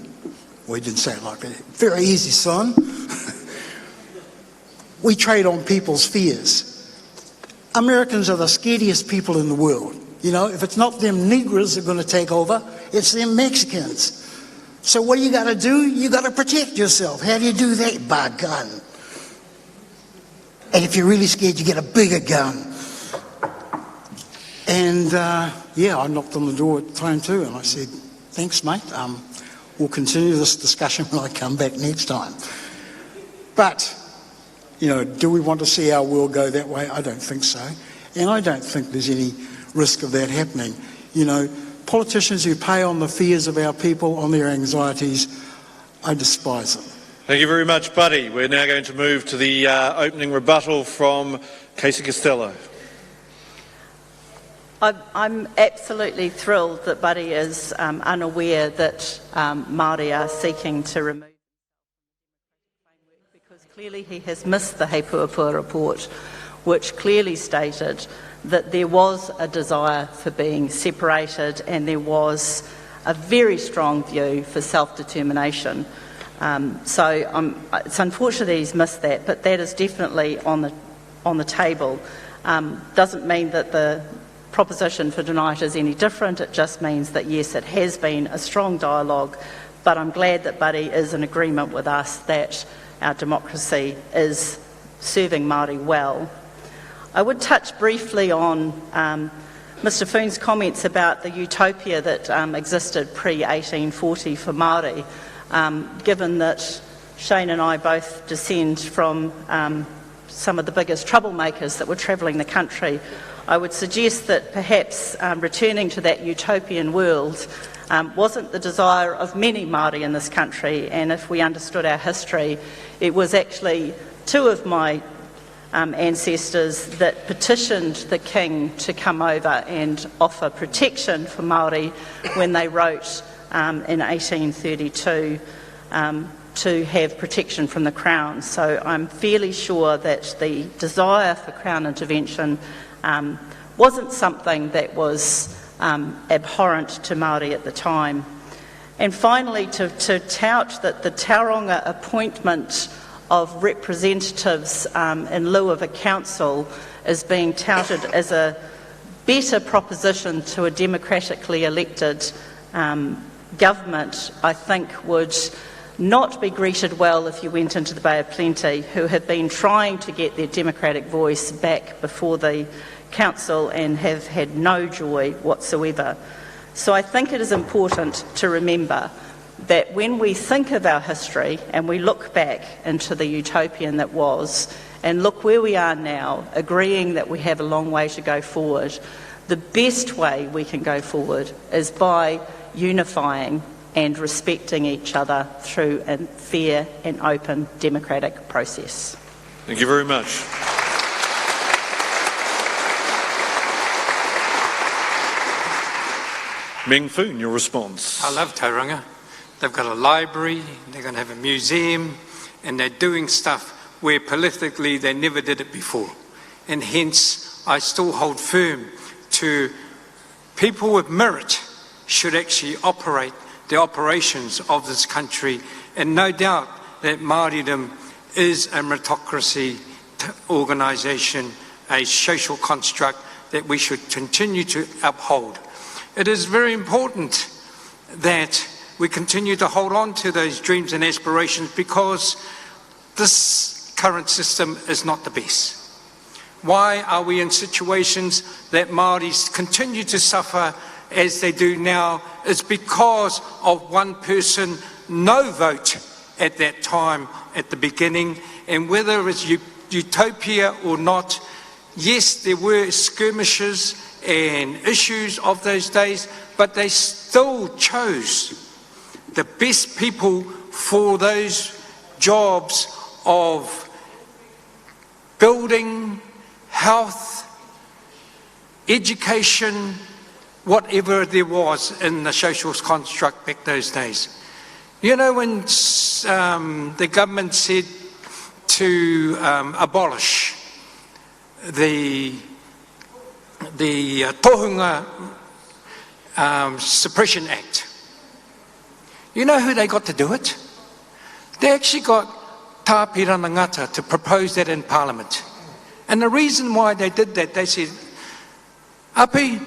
Well, he didn't say it like that. Very easy, son. We trade on people's fears. Americans are the scariest people in the world. You know, if it's not them Negroes that are going to take over, it's them Mexicans. So what do you got to do? You got to protect yourself. How do you do that? By a gun. And if you're really scared, you get a bigger gun. And yeah, I knocked on the door at the time too, and I said, thanks, mate. We'll continue this discussion when I come back next time. But, you know, do we want to see our world go that way? I don't think so. And I don't think there's any risk of that happening. You know, politicians who prey on the fears of our people, on their anxieties, I despise them. Thank you very much, Buddy. We're now going to move to the opening rebuttal from Casey Costello. I'm absolutely thrilled that Buddy is unaware that Māori are seeking to remove the because clearly he has missed the He Puapua report, which clearly stated that there was a desire for being separated and there was a very strong view for self-determination. So it's unfortunate that he's missed that, but that is definitely on the table. Doesn't mean that the proposition for tonight is any different. It just means that yes, it has been a strong dialogue, but I'm glad that Buddy is in agreement with us that our democracy is serving Māori well. I would touch briefly on Mr Foon's comments about the utopia that existed pre-1840 for Māori, given that Shane and I both descend from some of the biggest troublemakers that were travelling the country. I would suggest that perhaps returning to that utopian world wasn't the desire of many Māori in this country, and if we understood our history, it was actually two of my ancestors that petitioned the king to come over and offer protection for Māori when they wrote in 1832 to have protection from the Crown. So I'm fairly sure that the desire for Crown intervention wasn't something that was abhorrent to Māori at the time. And finally, to tout that the Tauranga appointment of representatives in lieu of a council is being touted as a better proposition to a democratically elected government, I think would not be greeted well if you went into the Bay of Plenty, who have been trying to get their democratic voice back before the council and have had no joy whatsoever. So I think it is important to remember that when we think of our history and we look back into the utopian that was and look where we are now, agreeing that we have a long way to go forward, the best way we can go forward is by unifying and respecting each other through a fair and open democratic process. Thank you very much. Meng Foon, your response. I love Tauranga. They've got a library, they're going to have a museum, and they're doing stuff where politically they never did it before. And hence, I still hold firm to people with merit should actually operate the operations of this country. And no doubt that Māoridom is a meritocracy organisation, a social construct that we should continue to uphold. It is very important that we continue to hold on to those dreams and aspirations because this current system is not the best. Why are we in situations that Māoris continue to suffer as they do now? Is because of one person, no vote at that time at the beginning, and whether it's utopia or not, yes, there were skirmishes and issues of those days, but they still chose the best people for those jobs of building, health, education, whatever there was in the social construct back those days. You know, when the government said to abolish the Tohunga Suppression Act, you know who they got to do it? They actually got Tāpirana Ngata to propose that in Parliament. And the reason why they did that, they said, Api,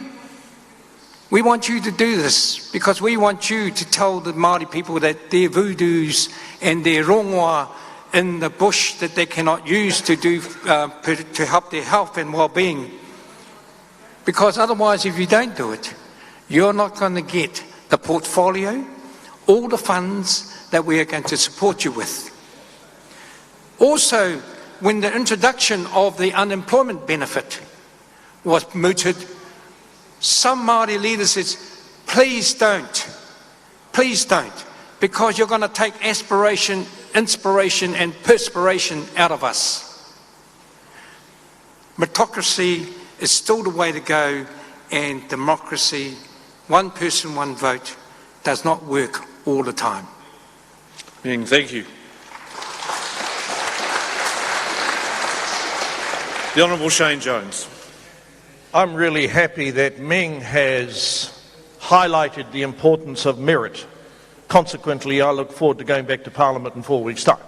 we want you to do this because we want you to tell the Māori people that their voodoos and their rongoa in the bush that they cannot use to do to help their health and well-being. Because otherwise, if you don't do it, you're not going to get the portfolio, all the funds that we are going to support you with. Also, when the introduction of the unemployment benefit was mooted, some Māori leaders said, please don't, because you're going to take aspiration, inspiration and perspiration out of us. Meritocracy is still the way to go, and democracy, one person, one vote, does not work all the time. Meng, thank you. The Honourable Shane Jones. I'm really happy that Meng has highlighted the importance of merit. Consequently, I look forward to going back to Parliament in 4 weeks' time.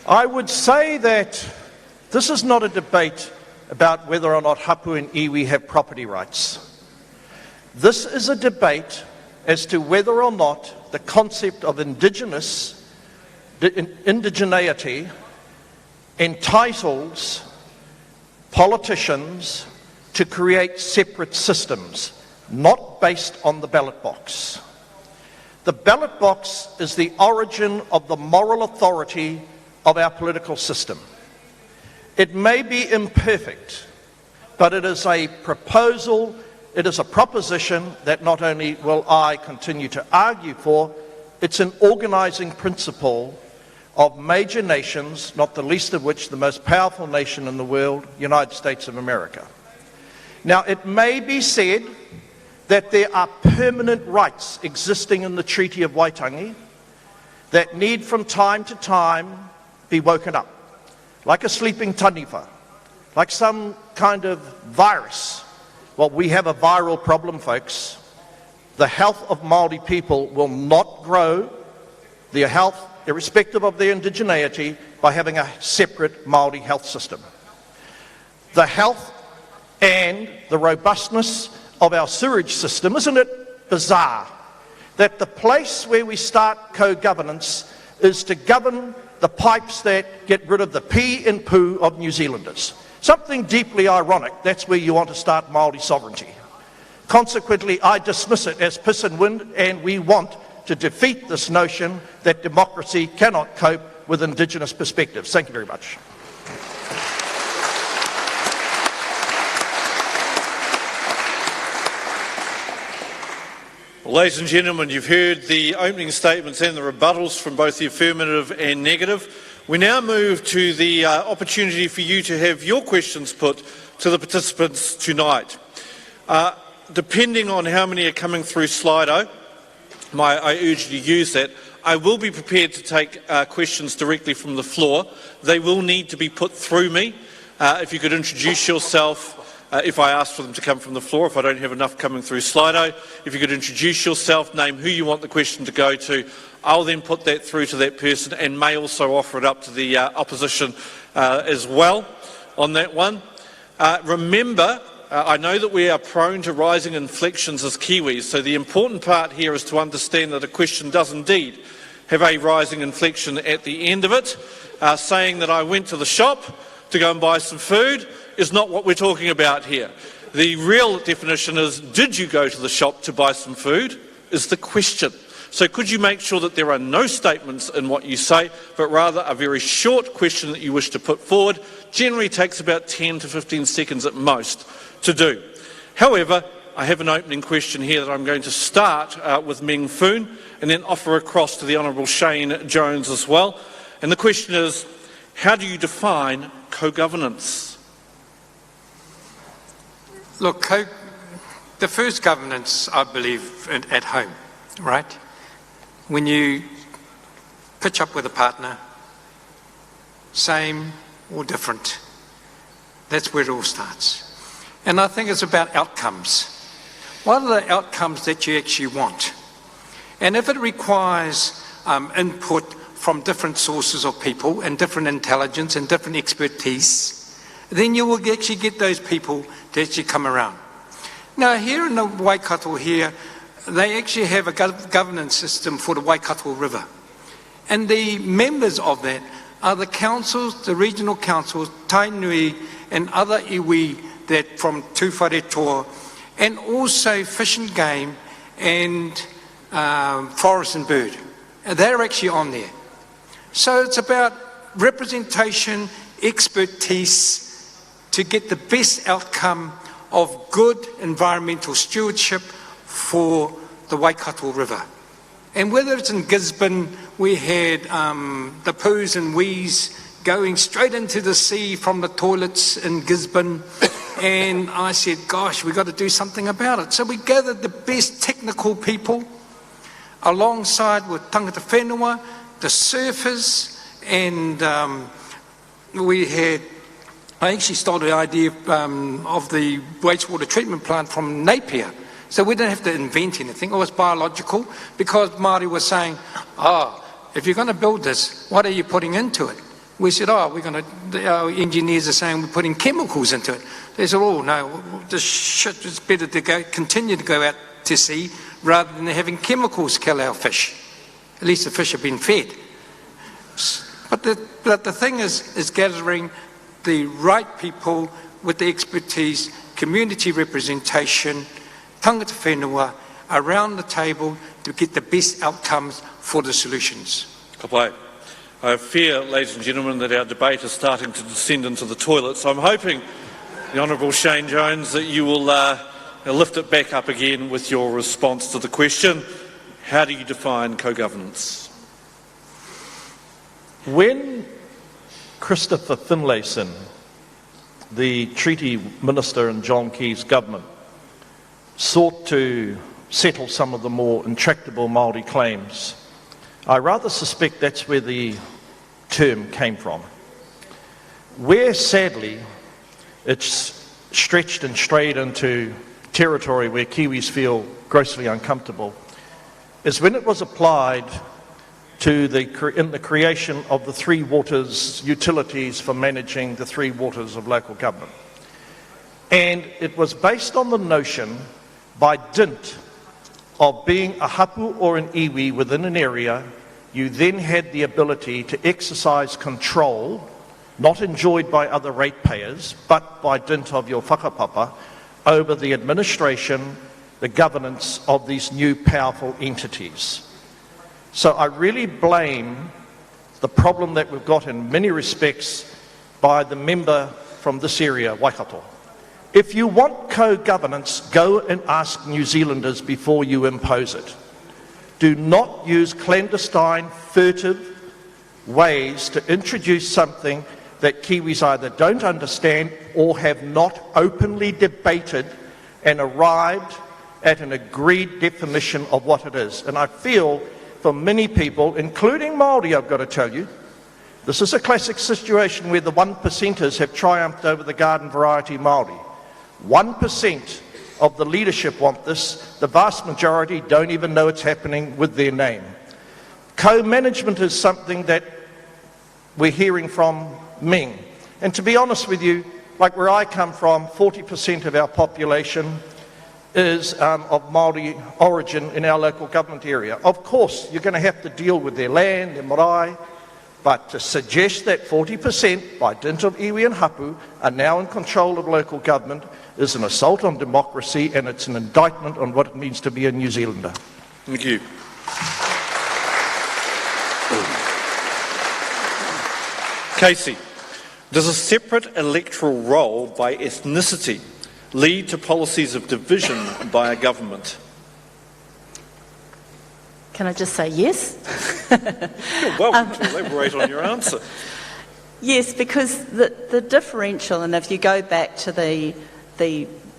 I would say that this is not a debate about whether or not Hapu and iwi have property rights. This is a debate as to whether or not the concept of indigeneity entitles politicians to create separate systems, not based on the ballot box. The ballot box is the origin of the moral authority of our political system. It may be imperfect, but it is a proposal, it is a proposition that not only will I continue to argue for, it's an organising principle of major nations, not the least of which the most powerful nation in the world, United States of America. Now, it may be said that there are permanent rights existing in the Treaty of Waitangi that need from time to time be woken up, like a sleeping taniwha, like some kind of virus. Well, we have a viral problem, folks. The health of Māori people will not grow, their health, irrespective of their indigeneity, by having a separate Māori health system. The health and the robustness of our sewage system, isn't it bizarre that the place where we start co-governance is to govern the pipes that get rid of the pee and poo of New Zealanders? Something deeply ironic, that's where you want to start Māori sovereignty. Consequently, I dismiss it as piss and wind, and we want to defeat this notion that democracy cannot cope with indigenous perspectives. Thank you very much. Well, ladies and gentlemen, you've heard the opening statements and the rebuttals from both the affirmative and negative. We now move to the opportunity for you to have your questions put to the participants tonight. depending on how many are coming through Slido, I urge you to use that. I will be prepared to take questions directly from the floor. They will need to be put through me. If you could introduce yourself, if I ask for them to come from the floor, if I don't have enough coming through Slido, if you could introduce yourself, name who you want the question to go to, I'll then put that through to that person and may also offer it up to the opposition as well on that one. Remember, I know that we are prone to rising inflections as Kiwis, so the important part here is to understand that a question does indeed have a rising inflection at the end of it. Saying that I went to the shop to go and buy some food is not what we're talking about here. The real definition is, did you go to the shop to buy some food, is the question. So could you make sure that there are no statements in what you say, but rather a very short question that you wish to put forward. Generally takes about 10 to 15 seconds at most to do. However, I have an opening question here that I'm going to start with Meng Foon and then offer across to the Honourable Shane Jones as well. And the question is, how do you define co-governance? Look, the first governance, I believe, at home, right? When you pitch up with a partner, same or different, that's where it all starts. And I think it's about outcomes. What are the outcomes that you actually want? And if it requires input from different sources of people and different intelligence and different expertise, then you will actually get those people to actually come around. Now, here in the Waikato here, they actually have a governance system for the Waikato River. And the members of that are the councils, the regional councils, Tainui and other iwi that from Tūwharetoa, and also Fish and Game and Forest and Bird. They're actually on there. So it's about representation, expertise to get the best outcome of good environmental stewardship for the Waikato River. And whether it's in Gisborne, we had the poos and wees going straight into the sea from the toilets in Gisborne, and I said, gosh, we've got to do something about it. So we gathered the best technical people alongside with tangata whenua, the surfers, and I actually stole the idea of the wastewater treatment plant from Napier. So we didn't have to invent anything. It was biological because Māori was saying, if you're going to build this, what are you putting into it? We said, our engineers are saying we're putting chemicals into it. They said, no, this shit is better to continue to go out to sea rather than having chemicals kill our fish. At least the fish have been fed. But the thing is gathering the right people with the expertise, community representation, tangata whenua, around the table to get the best outcomes for the solutions. Kapai. I fear, ladies and gentlemen, that our debate is starting to descend into the toilet, so I'm hoping, the Honourable Shane Jones, that you will lift it back up again with your response to the question, how do you define co-governance? When Christopher Finlayson, the Treaty Minister in John Key's government, sought to settle some of the more intractable Māori claims, I rather suspect that's where the term came from. Where, sadly, it's stretched and strayed into territory where Kiwis feel grossly uncomfortable, is when it was applied to in the creation of the three waters utilities for managing the three waters of local government. And it was based on the notion, by dint of being a hapu or an iwi within an area, you then had the ability to exercise control, not enjoyed by other ratepayers, but by dint of your whakapapa, over the administration, the governance of these new powerful entities. So I really blame the problem that we've got in many respects by the member from this area, Waikato. If you want co-governance, go and ask New Zealanders before you impose it. Do not use clandestine, furtive ways to introduce something that Kiwis either don't understand or have not openly debated and arrived at an agreed definition of what it is. And I feel for many people, including Māori, I've got to tell you, this is a classic situation where the 1%ers have triumphed over the garden variety Māori. 1% of the leadership want this. The vast majority don't even know it's happening with their name. Co-management is something that we're hearing from Meng. And to be honest with you, like where I come from, 40% of our population is of Māori origin in our local government area. Of course, you're going to have to deal with their land, their marae, but to suggest that 40% by dint of iwi and hapu are now in control of local government is an assault on democracy, and it's an indictment on what it means to be a New Zealander. Thank you. Casey, does a separate electoral roll by ethnicity lead to policies of division by a government? Can I just say yes? You're welcome to elaborate on your answer. Yes, because the differential, and if you go back to the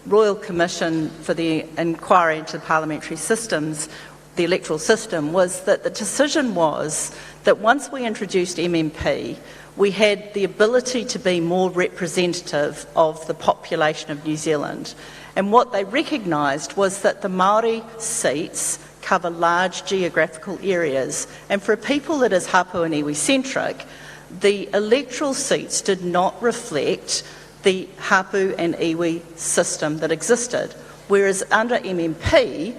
Royal Commission for the Inquiry into Parliamentary Systems, the electoral system, was that the decision was that once we introduced MMP, we had the ability to be more representative of the population of New Zealand. And what they recognised was that the Māori seats cover large geographical areas, and for a people that is hapu and iwi centric, the electoral seats did not reflect the hapu and iwi system that existed. Whereas under MMP,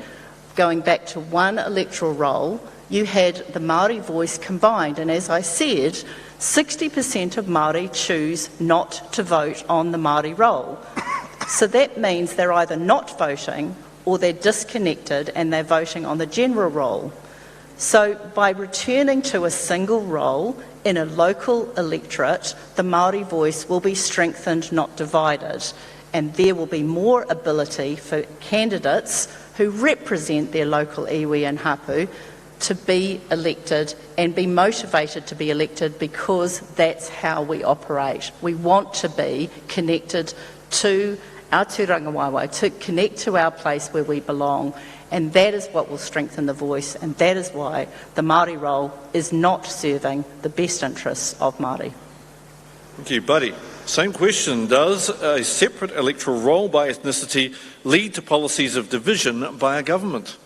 going back to one electoral roll, you had the Māori voice combined, and as I said, 60% of Māori choose not to vote on the Māori roll. So that means they're either not voting or they're disconnected and they're voting on the general roll. So by returning to a single roll in a local electorate, the Māori voice will be strengthened, not divided, and there will be more ability for candidates who represent their local iwi and hapu to be elected and be motivated to be elected, because that's how we operate. We want to be connected to our tūranga waiwai, to connect to our place where we belong, and that is what will strengthen the voice, and that is why the Māori role is not serving the best interests of Māori. Thank you, Buddy. Same question. Does a separate electoral roll by ethnicity lead to policies of division by a government?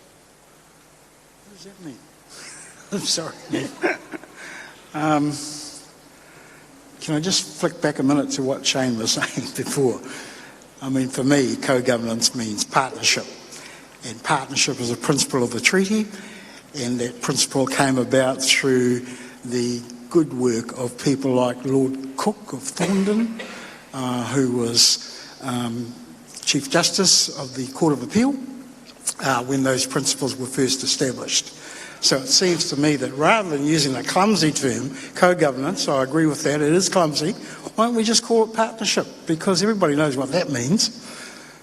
What does that mean? I'm sorry. Can I just flick back a minute to what Shane was saying before? I mean, for me, co-governance means partnership. And partnership is a principle of the treaty, and that principle came about through the good work of people like Lord Cook of Thorndon, who was Chief Justice of the Court of Appeal when those principles were first established. So it seems to me that rather than using a clumsy term, co-governance, I agree with that, it is clumsy, why don't we just call it partnership? Because everybody knows what that means.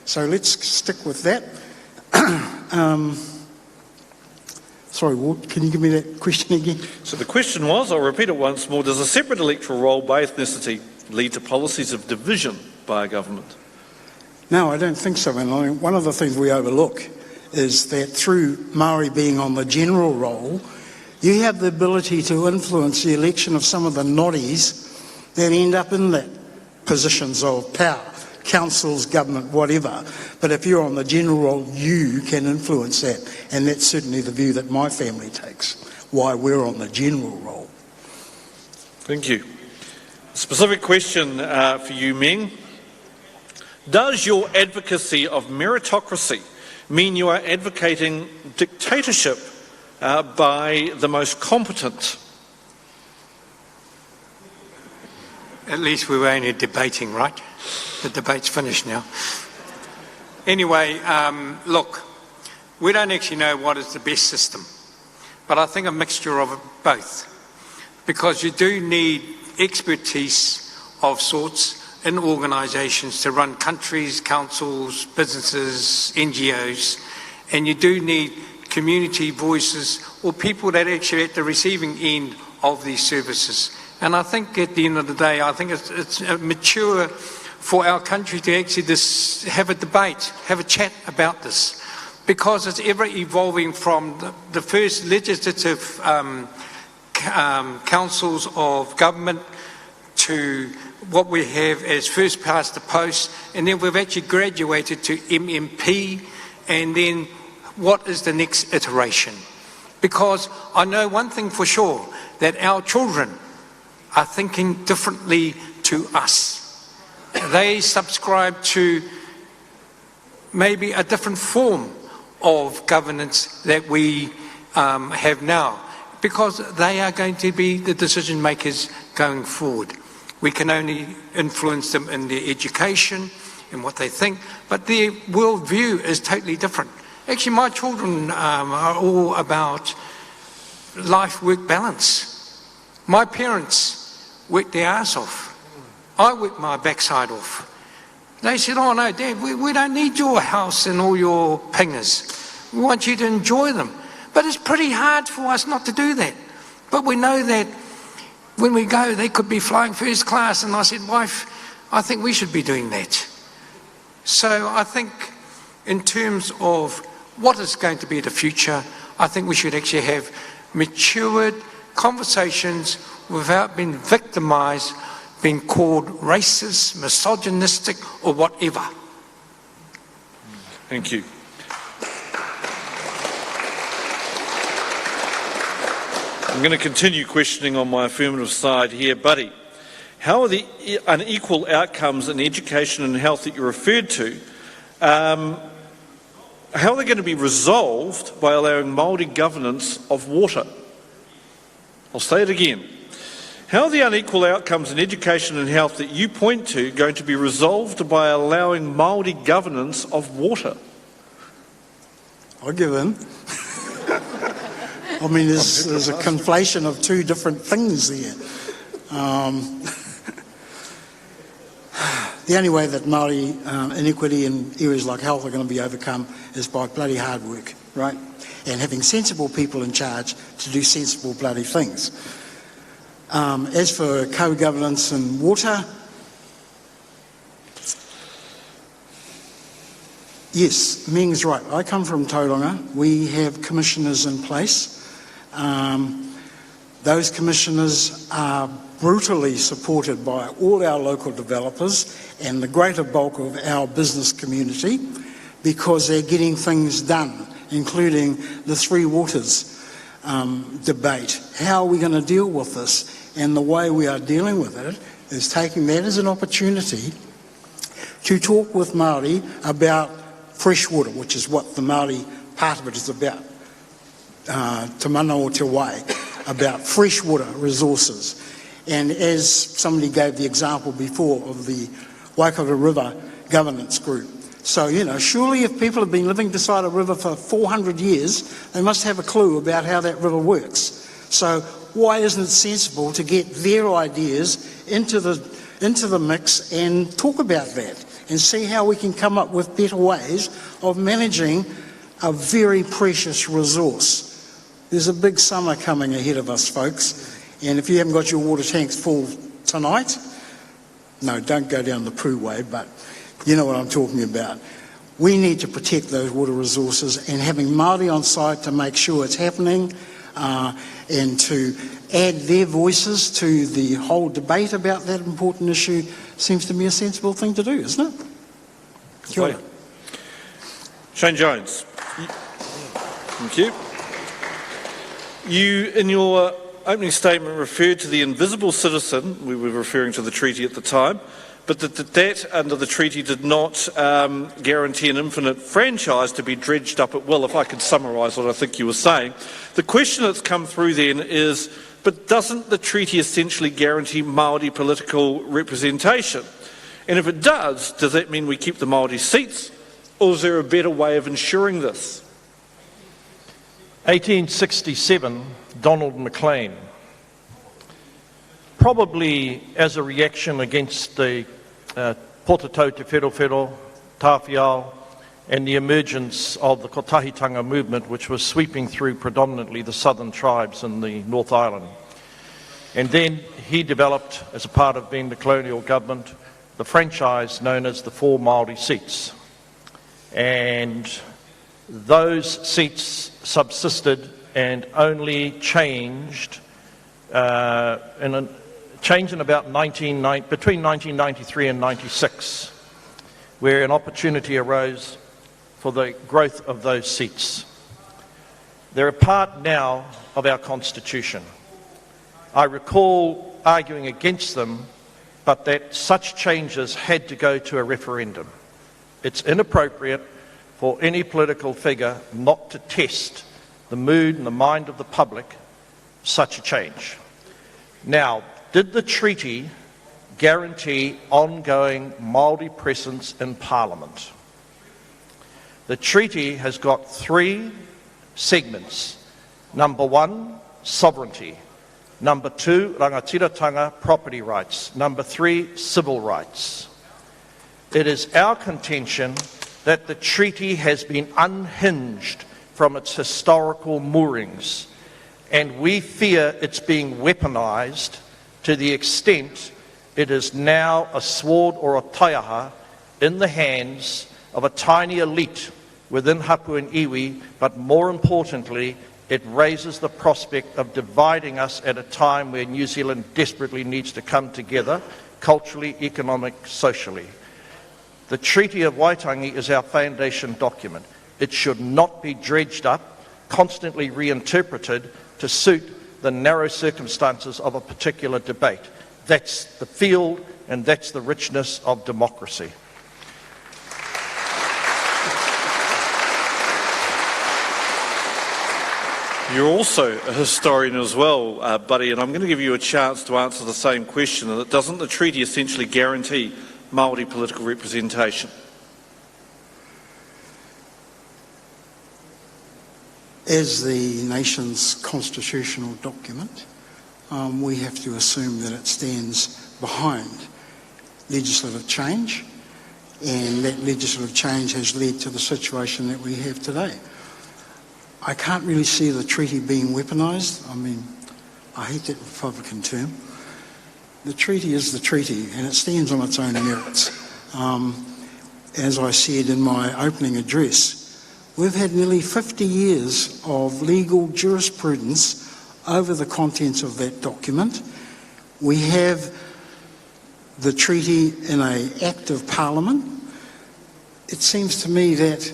So let's stick with that. Sorry, Ward, can you give me that question again? So the question was, I'll repeat it once more, does a separate electoral roll by ethnicity lead to policies of division by a government? No, I don't think so. And one of the things we overlook is that through Māori being on the general roll, you have the ability to influence the election of some of the noddies that end up in that positions of power, councils, government, whatever. But if you're on the general roll, you can influence that. And that's certainly the view that my family takes, why we're on the general roll. Thank you. Specific question for you, Meng. Does your advocacy of meritocracy mean you are advocating dictatorship by the most competent? At least we were only debating, right? The debate's finished now. Anyway, look, we don't actually know what is the best system, but I think a mixture of both, because you do need expertise of sorts in organisations to run countries, councils, businesses, NGOs, and you do need community voices or people that are actually at the receiving end of these services. And I think at the end of the day, I think it's mature for our country to actually have a debate, have a chat about this, because it's ever evolving from the first legislative councils of government to what we have as first past the post, and then we've actually graduated to MMP, and then what is the next iteration? Because I know one thing for sure, that our children are thinking differently to us. They subscribe to maybe a different form of governance that we have now, because they are going to be the decision makers going forward. We can only influence them in their education and what they think, but their worldview is totally different. Actually, my children are all about life-work balance. My parents worked their ass off. I worked my backside off. They said, oh no, Dad, we don't need your house and all your pingers. We want you to enjoy them. But it's pretty hard for us not to do that. But we know that when we go, they could be flying first class. And I said, wife, I think we should be doing that. So I think in terms of what is going to be the future, I think we should actually have matured conversations without being victimised, being called racist, misogynistic, or whatever. Thank you. I'm going to continue questioning on my affirmative side here. Buddy, how are the unequal outcomes in education and health that you referred to, how are they going to be resolved by allowing Māori governance of water? I'll say it again. How are the unequal outcomes in education and health that you point to going to be resolved by allowing Māori governance of water? I'll give in. I mean, there's a conflation of two different things there. The only way that Māori inequity in areas like health are going to be overcome is by bloody hard work, right? And having sensible people in charge to do sensible bloody things. As for co-governance in water, yes, Meng's right. I come from Tauranga. We have commissioners in place. Those commissioners are brutally supported by all our local developers and the greater bulk of our business community, because they're getting things done, including the Three Waters debate. How are we going to deal with this? And the way we are dealing with it is taking that as an opportunity to talk with Māori about fresh water, which is what the Māori part of it is about. Te mana o te wai, about freshwater resources. And as somebody gave the example before of the Waikato River Governance Group. So, you know, surely if people have been living beside a river for 400 years, they must have a clue about how that river works. So why isn't it sensible to get their ideas into the mix and talk about that and see how we can come up with better ways of managing a very precious resource? There's a big summer coming ahead of us, folks, and if you haven't got your water tanks full tonight, no, don't go down the Prue way, but you know what I'm talking about. We need to protect those water resources, and having Māori on site to make sure it's happening and to add their voices to the whole debate about that important issue seems to be a sensible thing to do, isn't it? Kia ora. Shane Jones. Thank you. You, in your opening statement, referred to the invisible citizen. We were referring to the treaty at the time, but that under the treaty did not guarantee an infinite franchise to be dredged up at will, if I could summarise what I think you were saying. The question that's come through then is, but doesn't the treaty essentially guarantee Māori political representation? And if it does that mean we keep the Māori seats, or is there a better way of ensuring this? 1867, Donald Maclean, probably as a reaction against the Potatau Te Wherowhero, Tāwhiao, and the emergence of the Kotahitanga movement, which was sweeping through predominantly the southern tribes in the North Island. And then he developed, as a part of being the colonial government, the franchise known as the 4 Māori seats. And those seats subsisted and only changed in about between 1993 and 96, where an opportunity arose for the growth of those seats. They're a part now of our Constitution. I recall arguing against them, but that such changes had to go to a referendum. It's inappropriate for any political figure not to test the mood and the mind of the public such a change. Now, did the treaty guarantee ongoing Māori presence in Parliament? The treaty has got 3 segments. Number 1, sovereignty. Number 2, rangatiratanga, property rights. Number 3, civil rights. It is our contention that the treaty has been unhinged from its historical moorings, and we fear it's being weaponised to the extent it is now a sword or a taiaha in the hands of a tiny elite within Hapu and Iwi, but more importantly, it raises the prospect of dividing us at a time where New Zealand desperately needs to come together, culturally, economic, socially. The Treaty of Waitangi is our foundation document. It should not be dredged up, constantly reinterpreted to suit the narrow circumstances of a particular debate. That's the field and that's the richness of democracy. You're also a historian as well, Buddy, and I'm going to give you a chance to answer the same question. And doesn't the treaty essentially guarantee Māori political representation? As the nation's constitutional document, we have to assume that it stands behind legislative change, and that legislative change has led to the situation that we have today. I can't really see the treaty being weaponised. I mean, I hate that Republican term. The treaty is the treaty, and it stands on its own merits. As I said in my opening address, we've had nearly 50 years of legal jurisprudence over the contents of that document. We have the treaty in an act of Parliament. It seems to me that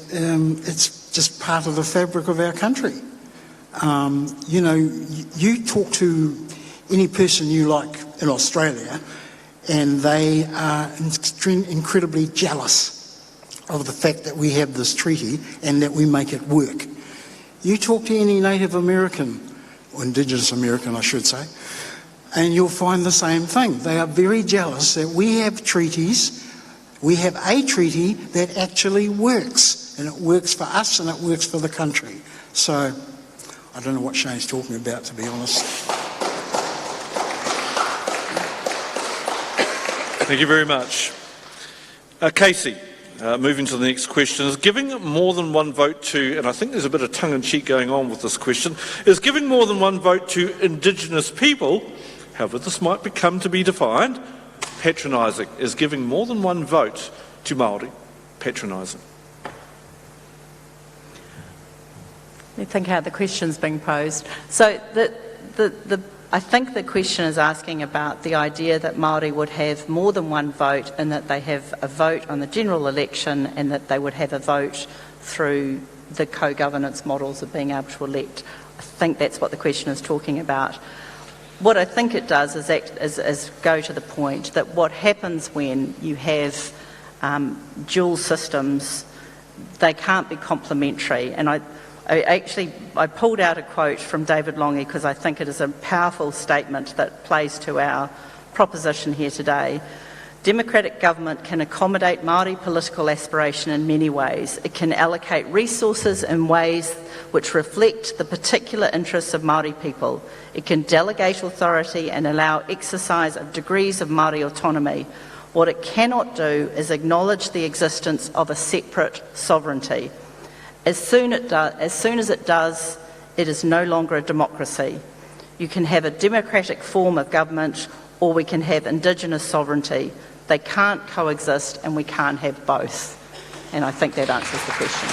it's just part of the fabric of our country. You know, you talk to any person you like in Australia and they are incredibly jealous of the fact that we have this treaty and that we make it work. You talk to any Native American, or Indigenous American I should say, and you'll find the same thing. They are very jealous that we have treaties. We have a treaty that actually works, and it works for us and it works for the country. So, I don't know what Shane's talking about, to be honest. Thank you very much. Casey, moving to the next question. Is giving more than one vote to, and I think there's a bit of tongue-in-cheek going on with this question, is giving more than one vote to Indigenous people, however this might become to be defined, patronising? Is giving more than one vote to Māori patronising? Let me think how the question's being posed. So I think the question is asking about the idea that Māori would have more than one vote and that they have a vote on the general election and that they would have a vote through the co-governance models of being able to elect. I think that's what the question is talking about. What I think it does is go to the point that what happens when you have dual systems, they can't be complementary. And I pulled out a quote from David Lange because I think it is a powerful statement that plays to our proposition here today. Democratic government can accommodate Māori political aspiration in many ways. It can allocate resources in ways which reflect the particular interests of Māori people. It can delegate authority and allow exercise of degrees of Māori autonomy. What it cannot do is acknowledge the existence of a separate sovereignty. As soon as it does, it is no longer a democracy. You can have a democratic form of government or we can have Indigenous sovereignty. They can't coexist, and we can't have both. And I think that answers the question.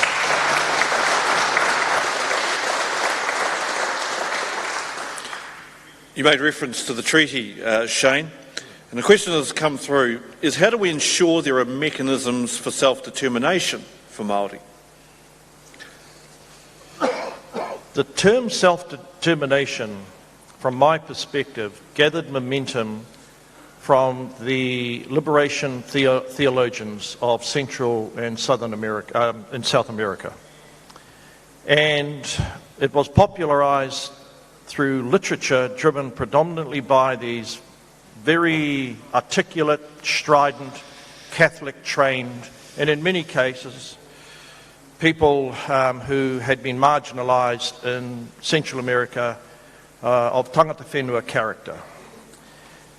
You made reference to the treaty, Shane, and the question that has come through is how do we ensure there are mechanisms for self-determination for Māori? The term self-determination, from my perspective, gathered momentum from the liberation theologians of Central and Southern America, in South America. And it was popularised through literature driven predominantly by these very articulate, strident, Catholic-trained, and in many cases, people who had been marginalised in Central America of tangata whenua character.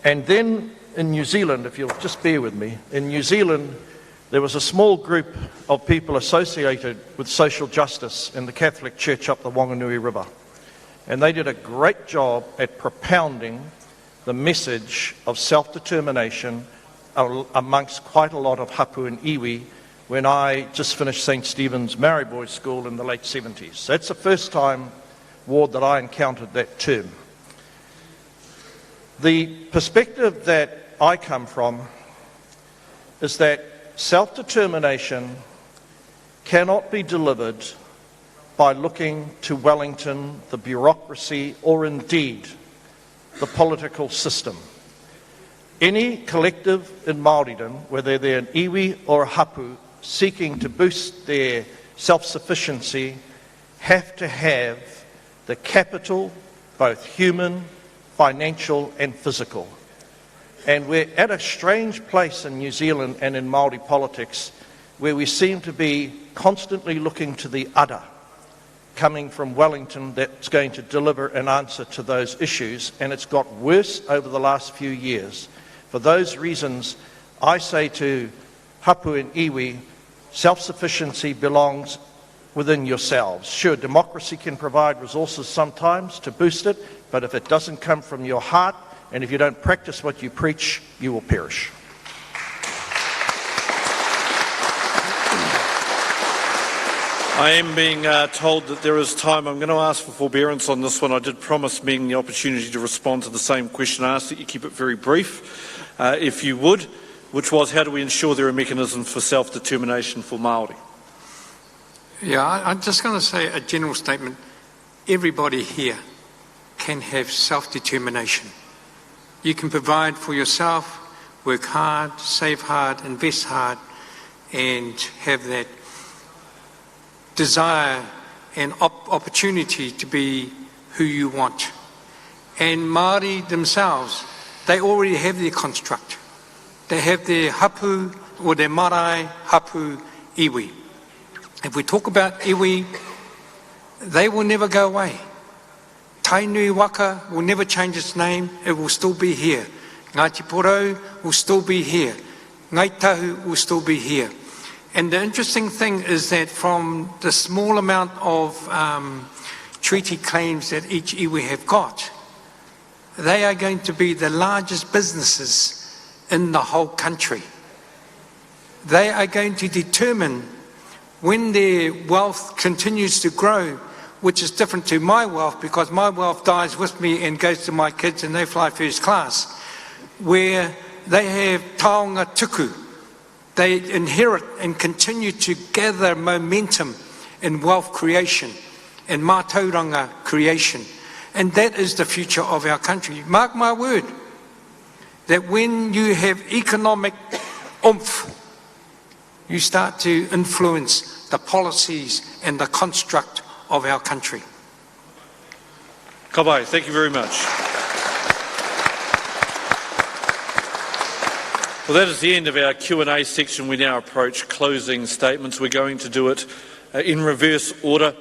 And then in New Zealand, if you'll just bear with me, in New Zealand there was a small group of people associated with social justice in the Catholic Church up the Whanganui River. And they did a great job at propounding the message of self-determination amongst quite a lot of hapu and iwi when I just finished St. Stephen's Maori Boys School in the late 70s. That's the first time, Ward, that I encountered that term. The perspective that I come from is that self-determination cannot be delivered by looking to Wellington, the bureaucracy, or indeed the political system. Any collective in Māoridom, whether they're an iwi or a hapu, seeking to boost their self-sufficiency, have to have the capital, both human, financial and physical. And we're at a strange place in New Zealand and in Māori politics where we seem to be constantly looking to the other coming from Wellington that's going to deliver an answer to those issues, and it's got worse over the last few years. For those reasons, I say to hapu and iwi, self-sufficiency belongs within yourselves. Sure, democracy can provide resources sometimes to boost it, but if it doesn't come from your heart, and if you don't practice what you preach, you will perish. I am being told that there is time. I'm going to ask for forbearance on this one. I did promise Meng the opportunity to respond to the same question. I ask that you keep it very brief, if you would, which was how do we ensure there are mechanisms for self-determination for Māori? Yeah, I'm just going to say a general statement. Everybody here can have self-determination. You can provide for yourself, work hard, save hard, invest hard, and have that desire and opportunity to be who you want. And Māori themselves, they already have their construct. They have their hapu or their marae, hapu, iwi. If we talk about iwi, they will never go away. Tainui Waka will never change its name, it will still be here. Ngāti Porou will still be here. Ngai Tahu will still be here. And the interesting thing is that from the small amount of treaty claims that each iwi have got, they are going to be the largest businesses in the whole country. They are going to determine when their wealth continues to grow, which is different to my wealth because my wealth dies with me and goes to my kids and they fly first class, where they have taonga tuku. They inherit and continue to gather momentum in wealth creation and mātauranga creation. And that is the future of our country. Mark my word, that when you have economic oomph, you start to influence the policies and the construct of our country. Kabai, thank you very much. Well, that is the end of our Q&A section. We now approach closing statements. We're going to do it in reverse order.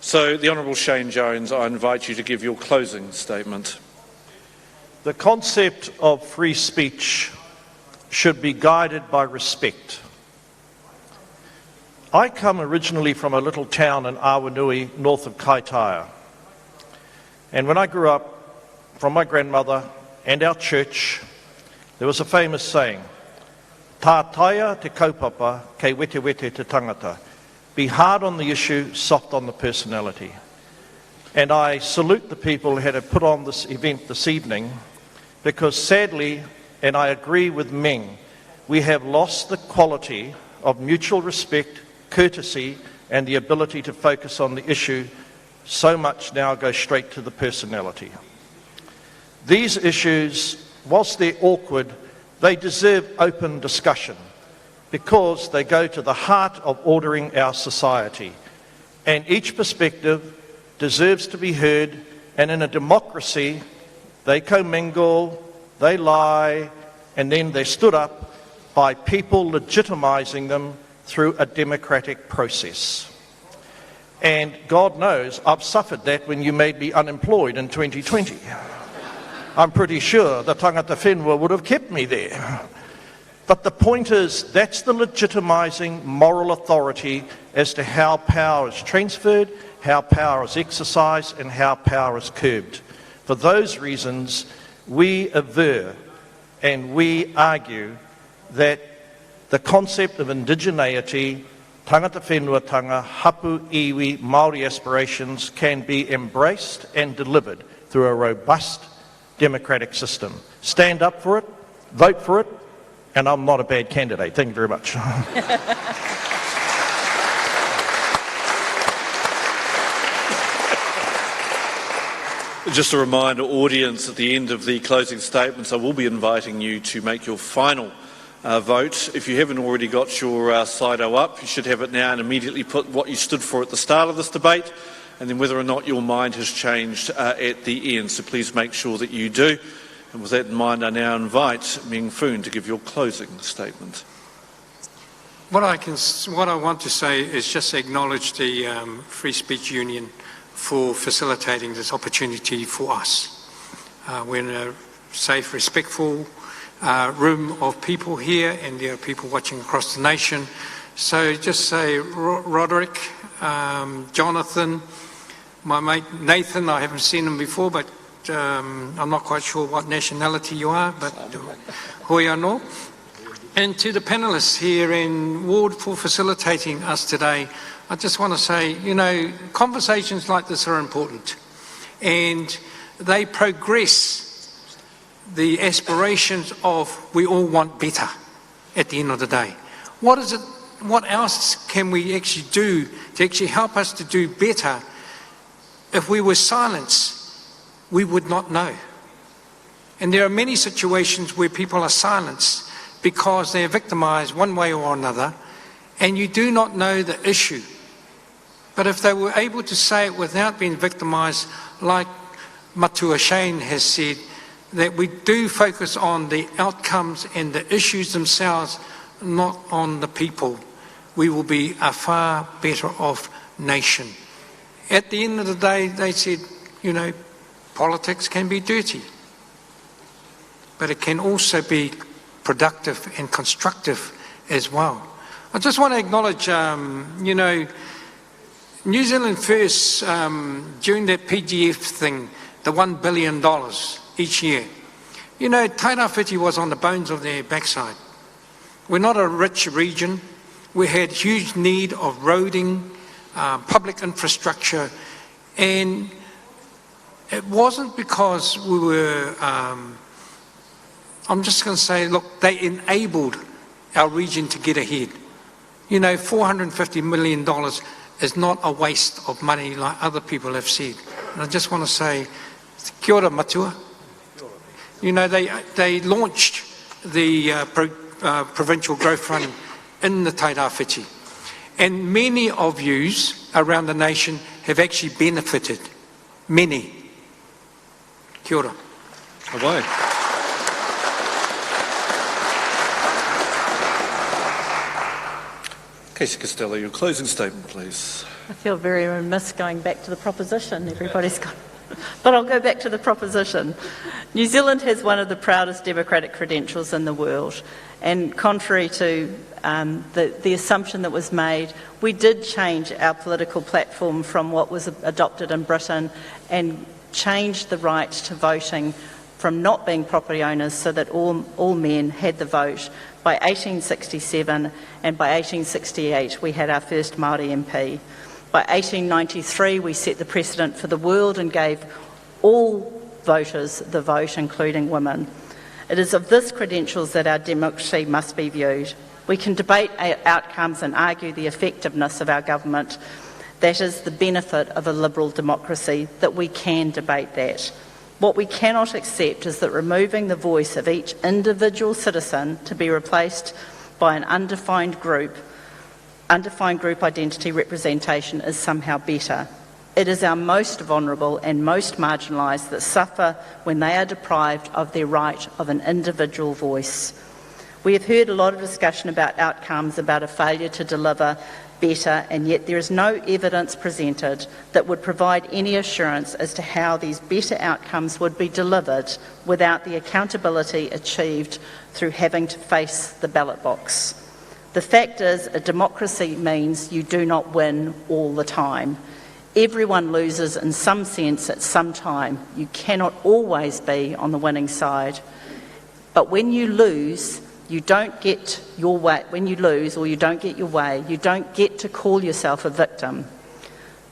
So, the Honourable Shane Jones, I invite you to give your closing statement. The concept of free speech should be guided by respect. I come originally from a little town in Awanui, north of Kaitaia. And when I grew up, from my grandmother and our church, there was a famous saying, Tā taia te kaupapa, kei wete wete te tangata. Be hard on the issue, soft on the personality. And I salute the people who had to put on this event this evening, because sadly, and I agree with Meng, we have lost the quality of mutual respect, courtesy, and the ability to focus on the issue. So much now goes straight to the personality. These issues, whilst they're awkward, they deserve open discussion because they go to the heart of ordering our society. And each perspective deserves to be heard, and in a democracy, they commingle, they lie, and then they're stood up by people legitimising them through a democratic process. And God knows I've suffered that when you made me unemployed in 2020. I'm pretty sure the tangata whenua would have kept me there. But the point is, that's the legitimising moral authority as to how power is transferred, how power is exercised, and how power is curbed. For those reasons, we aver and we argue that the concept of indigeneity, tangata whenuatanga, hapu, iwi, Māori aspirations can be embraced and delivered through a robust democratic system. Stand up for it, vote for it, and I'm not a bad candidate. Thank you very much. Just a reminder, audience, at the end of the closing statements, I will be inviting you to make your final vote. If you haven't already got your Slido up, you should have it now and immediately put what you stood for at the start of this debate, and then whether or not your mind has changed at the end. So please make sure that you do. And with that in mind, I now invite Meng Foon to give your closing statement. What I want to say is just acknowledge the Free Speech Union for facilitating this opportunity for us. We're in a safe, respectful room of people here, and there are people watching across the nation. So just say, Roderick, Jonathan, my mate Nathan, I haven't seen him before, but I'm not quite sure what nationality you are, but hoi anō. And to the panellists here in Ward for facilitating us today, I just want to say, you know, conversations like this are important, and they progress the aspirations of we all want better at the end of the day. What else can we actually do to actually help us to do better? If we were silenced, we would not know. And there are many situations where people are silenced because they are victimised one way or another, and you do not know the issue. But if they were able to say it without being victimised, like Matua Shane has said, that we do focus on the outcomes and the issues themselves, not on the people, we will be a far better off nation. At the end of the day, they said, you know, politics can be dirty, but it can also be productive and constructive as well. I just want to acknowledge, you know, New Zealand First, during that PGF thing, the $1 billion each year, you know, Tairāwhiti was on the bones of their backside. We're not a rich region. We had huge need of roading, public infrastructure, and it wasn't because we were, I'm just going to say, look, they enabled our region to get ahead. You know, $450 million is not a waste of money like other people have said. And I just want to say, kia ora matua. You know, they launched the Provincial Growth Fund in the Tairāwhiti. And many of yous around the nation have actually benefited. Many. Kia ora. Away. Casey Costello, your closing statement, please. I feel very remiss going back to the proposition. Everybody's gone. But I'll go back to the proposition. New Zealand has one of the proudest democratic credentials in the world. And contrary to the assumption that was made, we did change our political platform from what was adopted in Britain and changed the right to voting from not being property owners so that all men had the vote by 1867, and by 1868 we had our first Māori MP. By 1893 we set the precedent for the world and gave all voters the vote, including women. It is of this credentials that our democracy must be viewed. We can debate outcomes and argue the effectiveness of our government. That is the benefit of a liberal democracy, that we can debate that. What we cannot accept is that removing the voice of each individual citizen to be replaced by an undefined group identity representation is somehow better. It is our most vulnerable and most marginalised that suffer when they are deprived of their right of an individual voice. We have heard a lot of discussion about outcomes, about a failure to deliver better, and yet there is no evidence presented that would provide any assurance as to how these better outcomes would be delivered without the accountability achieved through having to face the ballot box. The fact is, a democracy means you do not win all the time. Everyone loses in some sense at some time. You cannot always be on the winning side. But when you lose, you don't get your way. When you lose or you don't get your way, you don't get to call yourself a victim.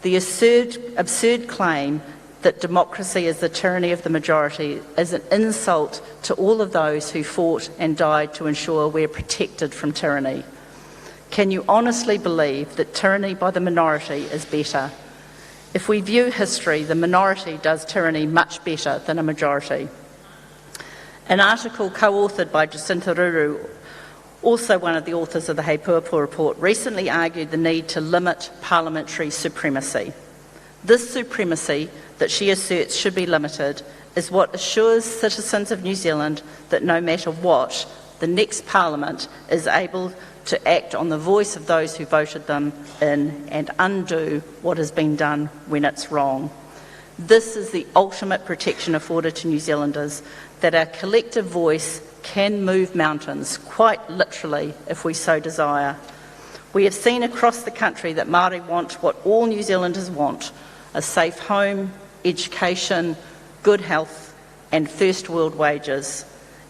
The absurd claim that democracy is the tyranny of the majority is an insult to all of those who fought and died to ensure we're protected from tyranny. Can you honestly believe that tyranny by the minority is better? If we view history, the minority does tyranny much better than a majority. An article co-authored by Jacinta Ruru, also one of the authors of the Hei Puapua report, recently argued the need to limit parliamentary supremacy. This supremacy that she asserts should be limited is what assures citizens of New Zealand that no matter what, the next parliament is able to act on the voice of those who voted them in and undo what has been done when it's wrong. This is the ultimate protection afforded to New Zealanders, that our collective voice can move mountains, quite literally, if we so desire. We have seen across the country that Māori want what all New Zealanders want: a safe home, education, good health, and first world wages.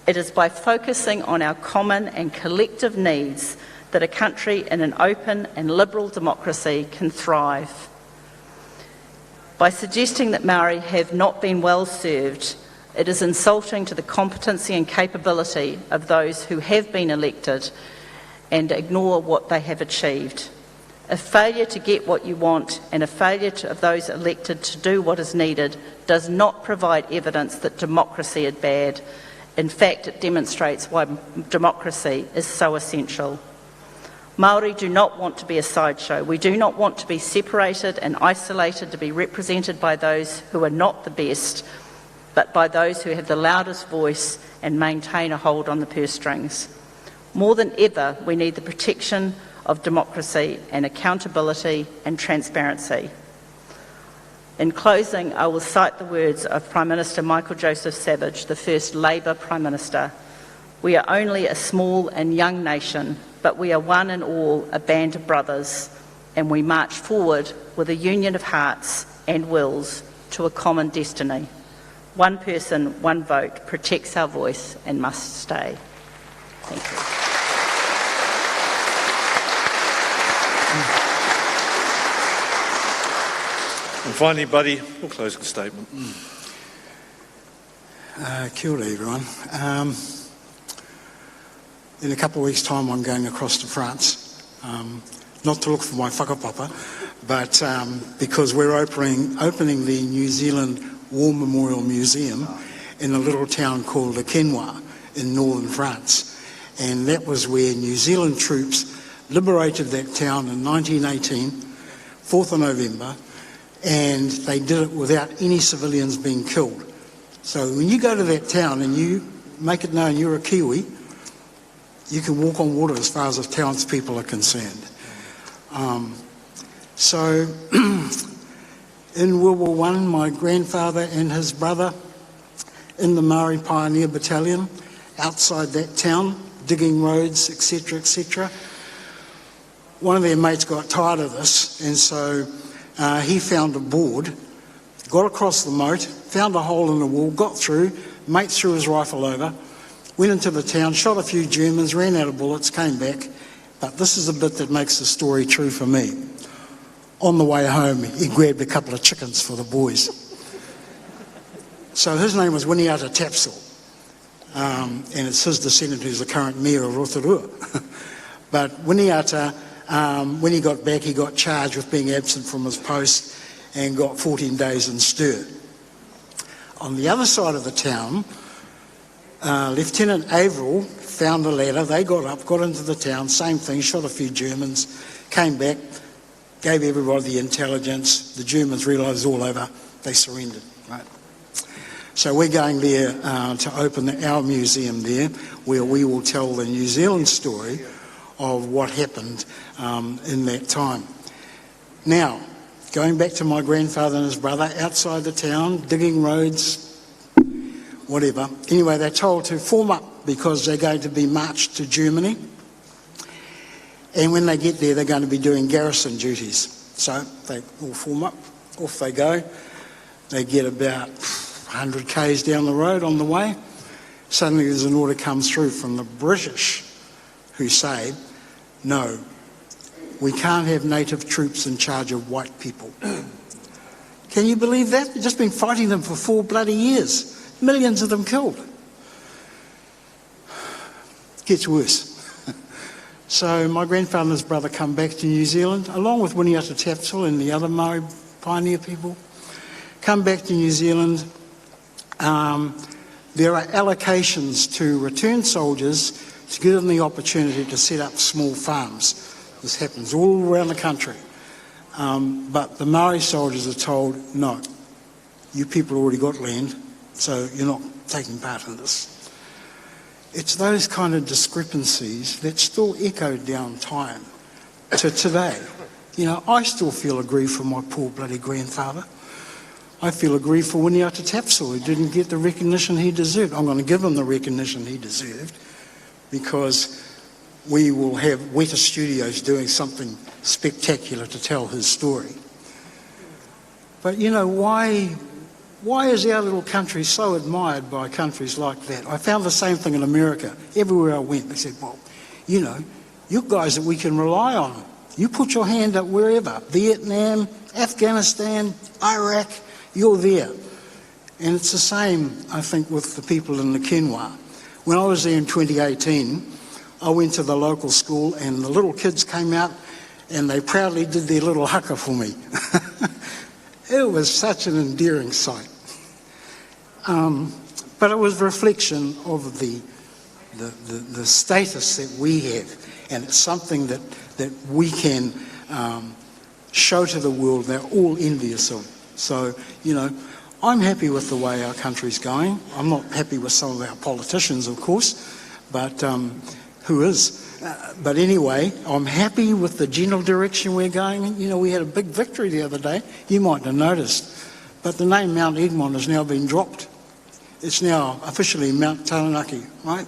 It is by focusing on our common and collective needs that a country in an open and liberal democracy can thrive. By suggesting that Māori have not been well served, it is insulting to the competency and capability of those who have been elected and ignore what they have achieved. A failure to get what you want and a failure of those elected to do what is needed does not provide evidence that democracy is bad. In fact, it demonstrates why democracy is so essential. Māori do not want to be a sideshow. We do not want to be separated and isolated to be represented by those who are not the best, but by those who have the loudest voice and maintain a hold on the purse strings. More than ever, we need the protection of democracy and accountability and transparency. In closing, I will cite the words of Prime Minister Michael Joseph Savage, the first Labour Prime Minister. We are only a small and young nation, but we are one and all a band of brothers, and we march forward with a union of hearts and wills to a common destiny. One person, one vote protects our voice and must stay. Thank you. And finally, Buddy, your closing statement. Kia ora, everyone. In a couple of weeks' time, I'm going across to France, not to look for my whakapapa, but because we're opening the New Zealand War Memorial Museum in a little town called Le Quesnoy in northern France. And that was where New Zealand troops liberated that town in 1918, 4th of November, and they did it without any civilians being killed. So when you go to that town and you make it known you're a Kiwi, you can walk on water as far as the townspeople are concerned. So in World War I, my grandfather and his brother in the Maori Pioneer Battalion outside that town, digging roads, etc., etc. One of their mates got tired of this, and so he found a board, got across the moat, found a hole in the wall, got through, mate threw his rifle over, went into the town, shot a few Germans, ran out of bullets, came back. But this is the bit that makes the story true for me. On the way home, he grabbed a couple of chickens for the boys. So his name was Wintec Tapsel, and it's his descendant who's the current mayor of Rotorua. But Wintec, when he got back, he got charged with being absent from his post and got 14 days in stir. On the other side of the town, Lieutenant Averill found a ladder. They got up, got into the town, same thing, shot a few Germans, came back, gave everybody the intelligence. The Germans realised it was all over, they surrendered. Right? So we're going there to open our museum there, where we will tell the New Zealand story of what happened in that time. Now, going back to my grandfather and his brother, outside the town, digging roads, whatever. Anyway, they're told to form up because they're going to be marched to Germany. And when they get there, they're going to be doing garrison duties. So they all form up, off they go. They get about 100 k's down the road on the way. Suddenly there's an order comes through from the British who say, no, we can't have native troops in charge of white people. Can you believe that? They've just been fighting them for 4 bloody years. Millions of them killed. Gets worse. So my grandfather and his brother come back to New Zealand, along with Wintec Tapsel and the other Maori pioneer people, come back to New Zealand. There are allocations to return soldiers to give them the opportunity to set up small farms. This happens all around the country. But the Maori soldiers are told, no, you people already got land, so you're not taking part in this. It's those kind of discrepancies that still echo down time to today. You know, I still feel aggrieved for my poor bloody grandfather. I feel aggrieved for Wintec Tapsel, who didn't get the recognition he deserved. I'm going to give him the recognition he deserved, because we will have Weta Studios doing something spectacular to tell his story. But you know, why is our little country so admired by countries like that? I found the same thing in America. Everywhere I went, they said, well, you know, you're guys that we can rely on. You put your hand up wherever, Vietnam, Afghanistan, Iraq, you're there. And it's the same, I think, with the people in the Quinoa. When I was there in 2018, I went to the local school and the little kids came out and they proudly did their little haka for me. It was such an endearing sight. But it was a reflection of the status that we have, and it's something that we can show to the world they're all envious of. So, you know, I'm happy with the way our country's going. I'm not happy with some of our politicians, of course, but who is? But anyway, I'm happy with the general direction we're going. You know, we had a big victory the other day. You might have noticed. But the name Mount Egmont has now been dropped. It's now officially Mount Taranaki, right?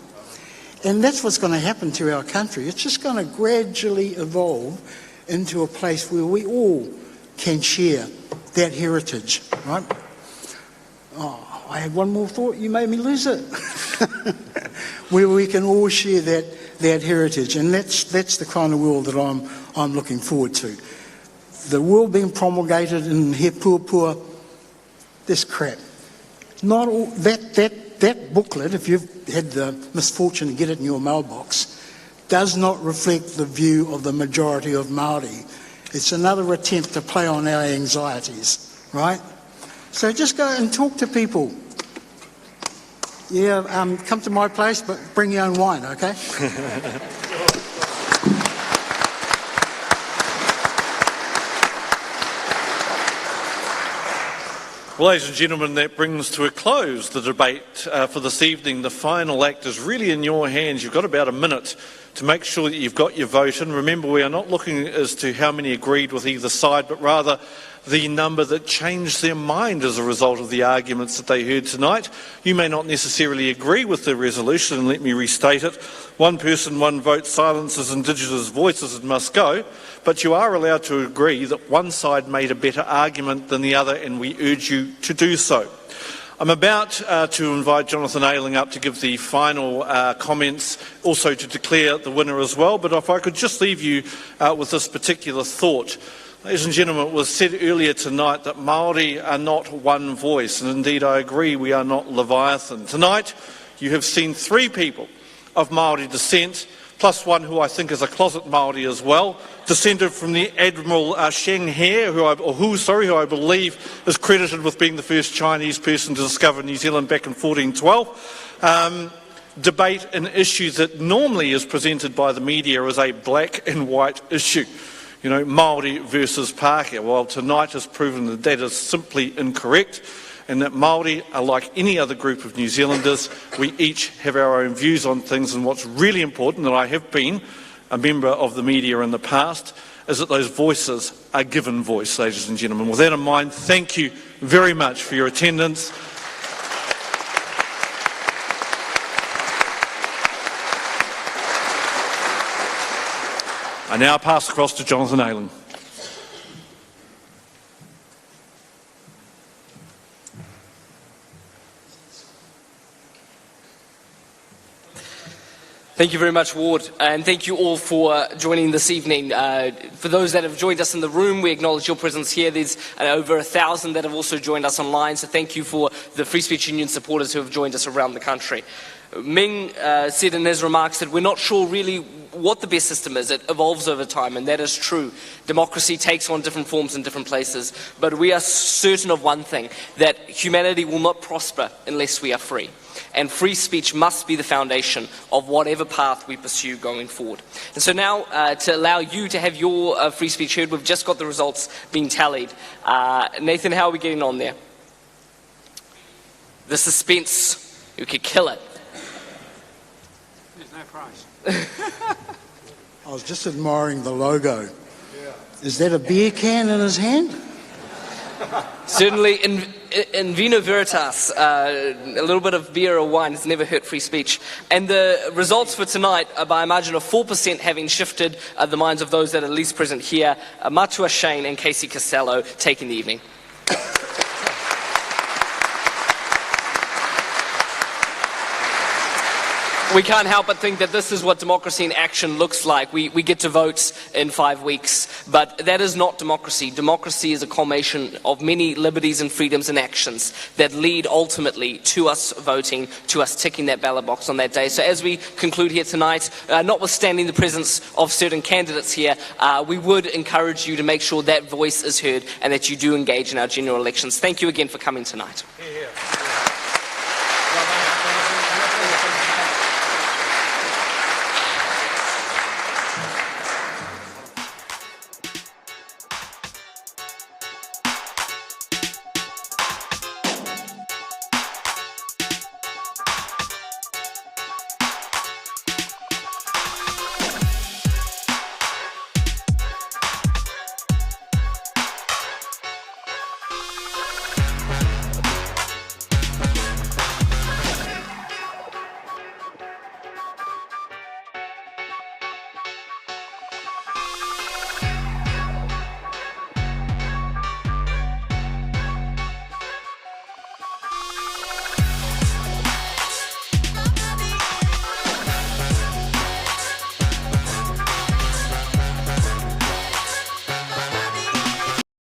And that's what's going to happen to our country. It's just going to gradually evolve into a place where we all can share that heritage, right? Oh, I had one more thought. You made me lose it. Where we can all share that heritage, and that's the kind of world that I'm looking forward to. The world being promulgated in He Puapua, this crap. Not all, that booklet, if you've had the misfortune to get it in your mailbox, does not reflect the view of the majority of Māori. It's another attempt to play on our anxieties, right? So just go and talk to people. Yeah, come to my place, but bring your own wine, okay? Well, ladies and gentlemen, that brings to a close the debate for this evening. The final act is really in your hands. You've got about a minute to make sure that you've got your vote in. Remember, we are not looking as to how many agreed with either side, but rather the number that changed their mind as a result of the arguments that they heard tonight. You may not necessarily agree with the resolution, and let me restate it. One person, one vote silences Indigenous voices and must go, but you are allowed to agree that one side made a better argument than the other, and we urge you to do so. I'm about to invite Jonathan Ayling up to give the final comments, also to declare the winner as well, but if I could just leave you with this particular thought. Ladies and gentlemen, it was said earlier tonight that Māori are not one voice, and indeed I agree, we are not Leviathan. Tonight you have seen 3 people of Māori descent, plus one who I think is a closet Māori as well, descended from the Admiral Sheng He, who I believe is credited with being the first Chinese person to discover New Zealand back in 1412. Debate an issue that normally is presented by the media as a black and white issue. You know, Māori versus Pākehā. Well, tonight has proven that that is simply incorrect, and that Māori are like any other group of New Zealanders. We each have our own views on things, and what's really important, and I have been a member of the media in the past, is that those voices are given voice, ladies and gentlemen. With that in mind, thank you very much for your attendance. I now pass across to Jonathan Ayling. Thank you very much, Ward, and thank you all for joining this evening. For those that have joined us in the room, we acknowledge your presence here. There's over 1,000 that have also joined us online, so thank you for the Free Speech Union supporters who have joined us around the country. Meng said in his remarks that we're not sure really what the best system is. It evolves over time, and that is true. Democracy takes on different forms in different places, but we are certain of one thing, that humanity will not prosper unless we are free. And free speech must be the foundation of whatever path we pursue going forward. And so now, to allow you to have your free speech heard, we've just got the results being tallied. Nathan, how are we getting on there? The suspense, you could kill it. There's no prize. I was just admiring the logo. Is that a beer can in his hand? Certainly, in vino veritas, a little bit of beer or wine has never hurt free speech. And the results for tonight are by a margin of 4%, having shifted the minds of those that are least present here. Matua Shane and Casey Costello taking the evening. We can't help but think that this is what democracy in action looks like. We get to vote in 5 weeks, but that is not democracy. Democracy is a culmination of many liberties and freedoms and actions that lead ultimately to us voting, to us ticking that ballot box on that day. So as we conclude here tonight, notwithstanding the presence of certain candidates here, we would encourage you to make sure that voice is heard and that you do engage in our general elections. Thank you again for coming tonight. Yeah.